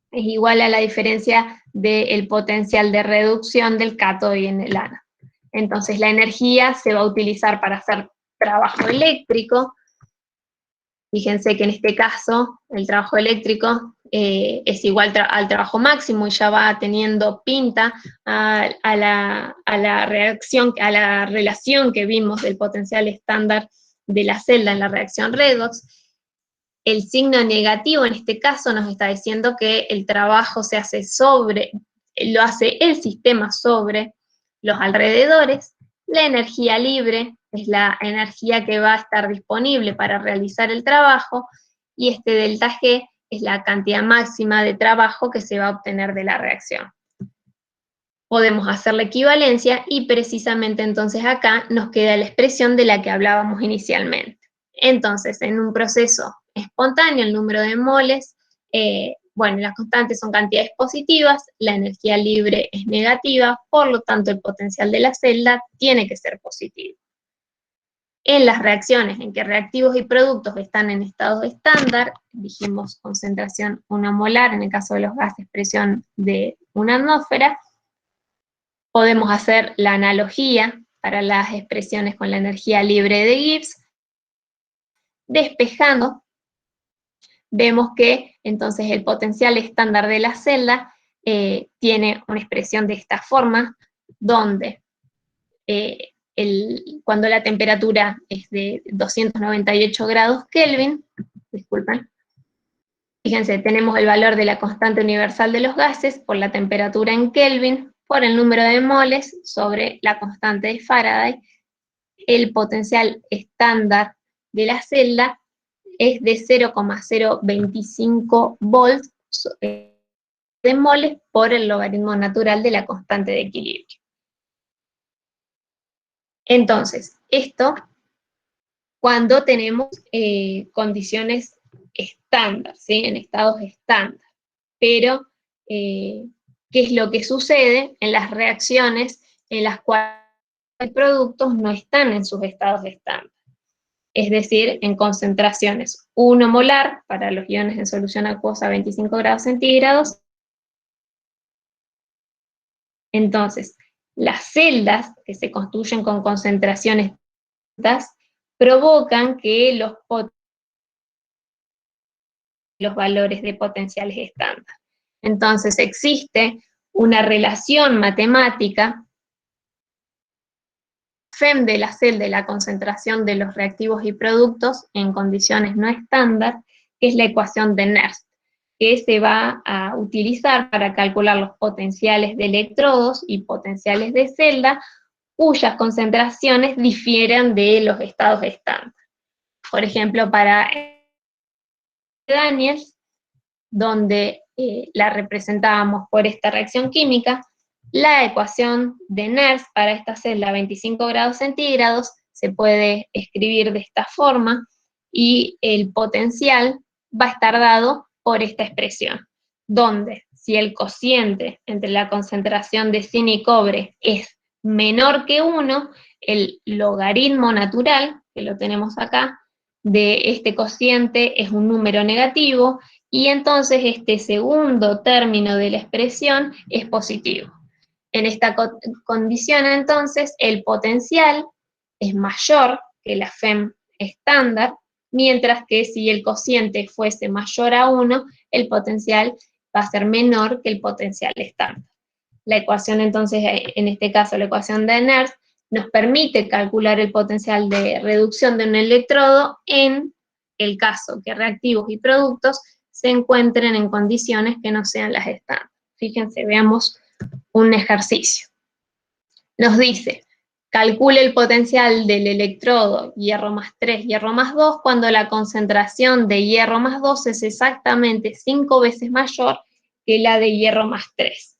Speaker 1: es igual a la diferencia del potencial de reducción del cátodo y en el ánodo. Entonces la energía se va a utilizar para hacer trabajo eléctrico. Fíjense que en este caso el trabajo eléctrico es igual al trabajo máximo y ya va teniendo pinta a la reacción, a la relación que vimos del potencial estándar de la celda en la reacción redox. El signo negativo en este caso nos está diciendo que el trabajo se hace lo hace el sistema sobre los alrededores. La energía libre es la energía que va a estar disponible para realizar el trabajo, y este delta G es la cantidad máxima de trabajo que se va a obtener de la reacción. Podemos hacer la equivalencia y precisamente entonces acá nos queda la expresión de la que hablábamos inicialmente. Entonces, en un proceso espontáneo, el número de moles, bueno, las constantes son cantidades positivas, la energía libre es negativa, por lo tanto el potencial de la celda tiene que ser positivo. En las reacciones en que reactivos y productos están en estados estándar, dijimos concentración 1 molar, en el caso de los gases presión de 1 atmósfera, podemos hacer la analogía para las expresiones con la energía libre de Gibbs. Despejando, vemos que entonces el potencial estándar de la celda tiene una expresión de esta forma, donde cuando la temperatura es de 298 grados Kelvin, disculpen, fíjense, tenemos el valor de la constante universal de los gases por la temperatura en Kelvin, por el número de moles sobre la constante de Faraday. El potencial estándar de la celda es de 0,025 volts de moles por el logaritmo natural de la constante de equilibrio. Entonces, esto cuando tenemos condiciones estándar, ¿sí? En estados estándar. Pero, ¿qué es lo que sucede en las reacciones en las cuales los productos no están en sus estados estándar? Es decir, en concentraciones 1 molar para los iones en solución acuosa a 25 grados centígrados. Entonces, las celdas que se construyen con concentraciones altas provocan que los valores de potenciales estándar. Entonces, existe una relación matemática FEM de la celda, de la concentración de los reactivos y productos en condiciones no estándar, que es la ecuación de Nernst. que se va a utilizar para calcular los potenciales de electrodos y potenciales de celda, cuyas concentraciones difieren de los estados estándar. Por ejemplo, para Daniels, donde la representábamos por esta reacción química, la ecuación de Nernst para esta celda a 25 grados centígrados se puede escribir de esta forma, y el potencial va a estar dado por esta expresión, donde si el cociente entre la concentración de zinc y cobre es menor que 1, el logaritmo natural, que lo tenemos acá, de este cociente es un número negativo, y entonces este segundo término de la expresión es positivo. En esta condición, entonces, el potencial es mayor que la FEM estándar, mientras que si el cociente fuese mayor a 1, el potencial va a ser menor que el potencial estándar. La ecuación, entonces, en este caso, la ecuación de Nernst, nos permite calcular el potencial de reducción de un electrodo en el caso que reactivos y productos se encuentren en condiciones que no sean las estándar. Fíjense, veamos un ejercicio. Nos dice, calcule el potencial del electrodo hierro más 3, hierro más 2, cuando la concentración de hierro más 2 es exactamente 5 veces mayor que la de hierro más 3.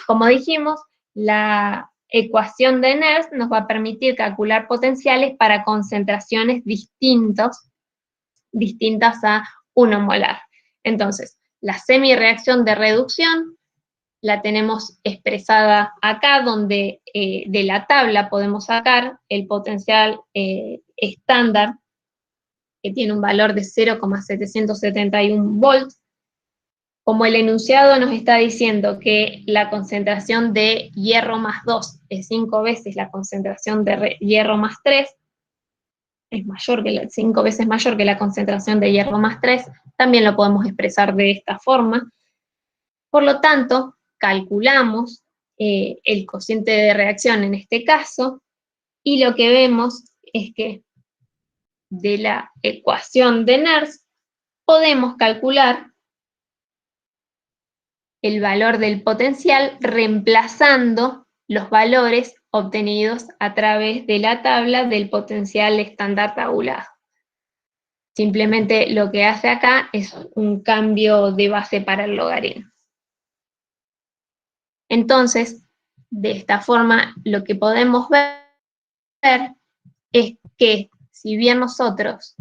Speaker 1: Como dijimos, la ecuación de Nernst nos va a permitir calcular potenciales para concentraciones distintas a 1 molar. Entonces, la semireacción de reducción la tenemos expresada acá, donde de la tabla podemos sacar el potencial estándar, que tiene un valor de 0,771 volts. Como el enunciado nos está diciendo que la concentración de hierro más 2 es 5 veces la concentración de hierro más 3, es mayor que 5 veces mayor que la concentración de hierro más 3, también lo podemos expresar de esta forma. Por lo tanto, calculamos el cociente de reacción en este caso, y lo que vemos es que de la ecuación de Nernst podemos calcular el valor del potencial reemplazando los valores obtenidos a través de la tabla del potencial estándar tabulado. Simplemente lo que hace acá es un cambio de base para el logaritmo. Entonces, de esta forma, lo que podemos ver es que si bien nosotros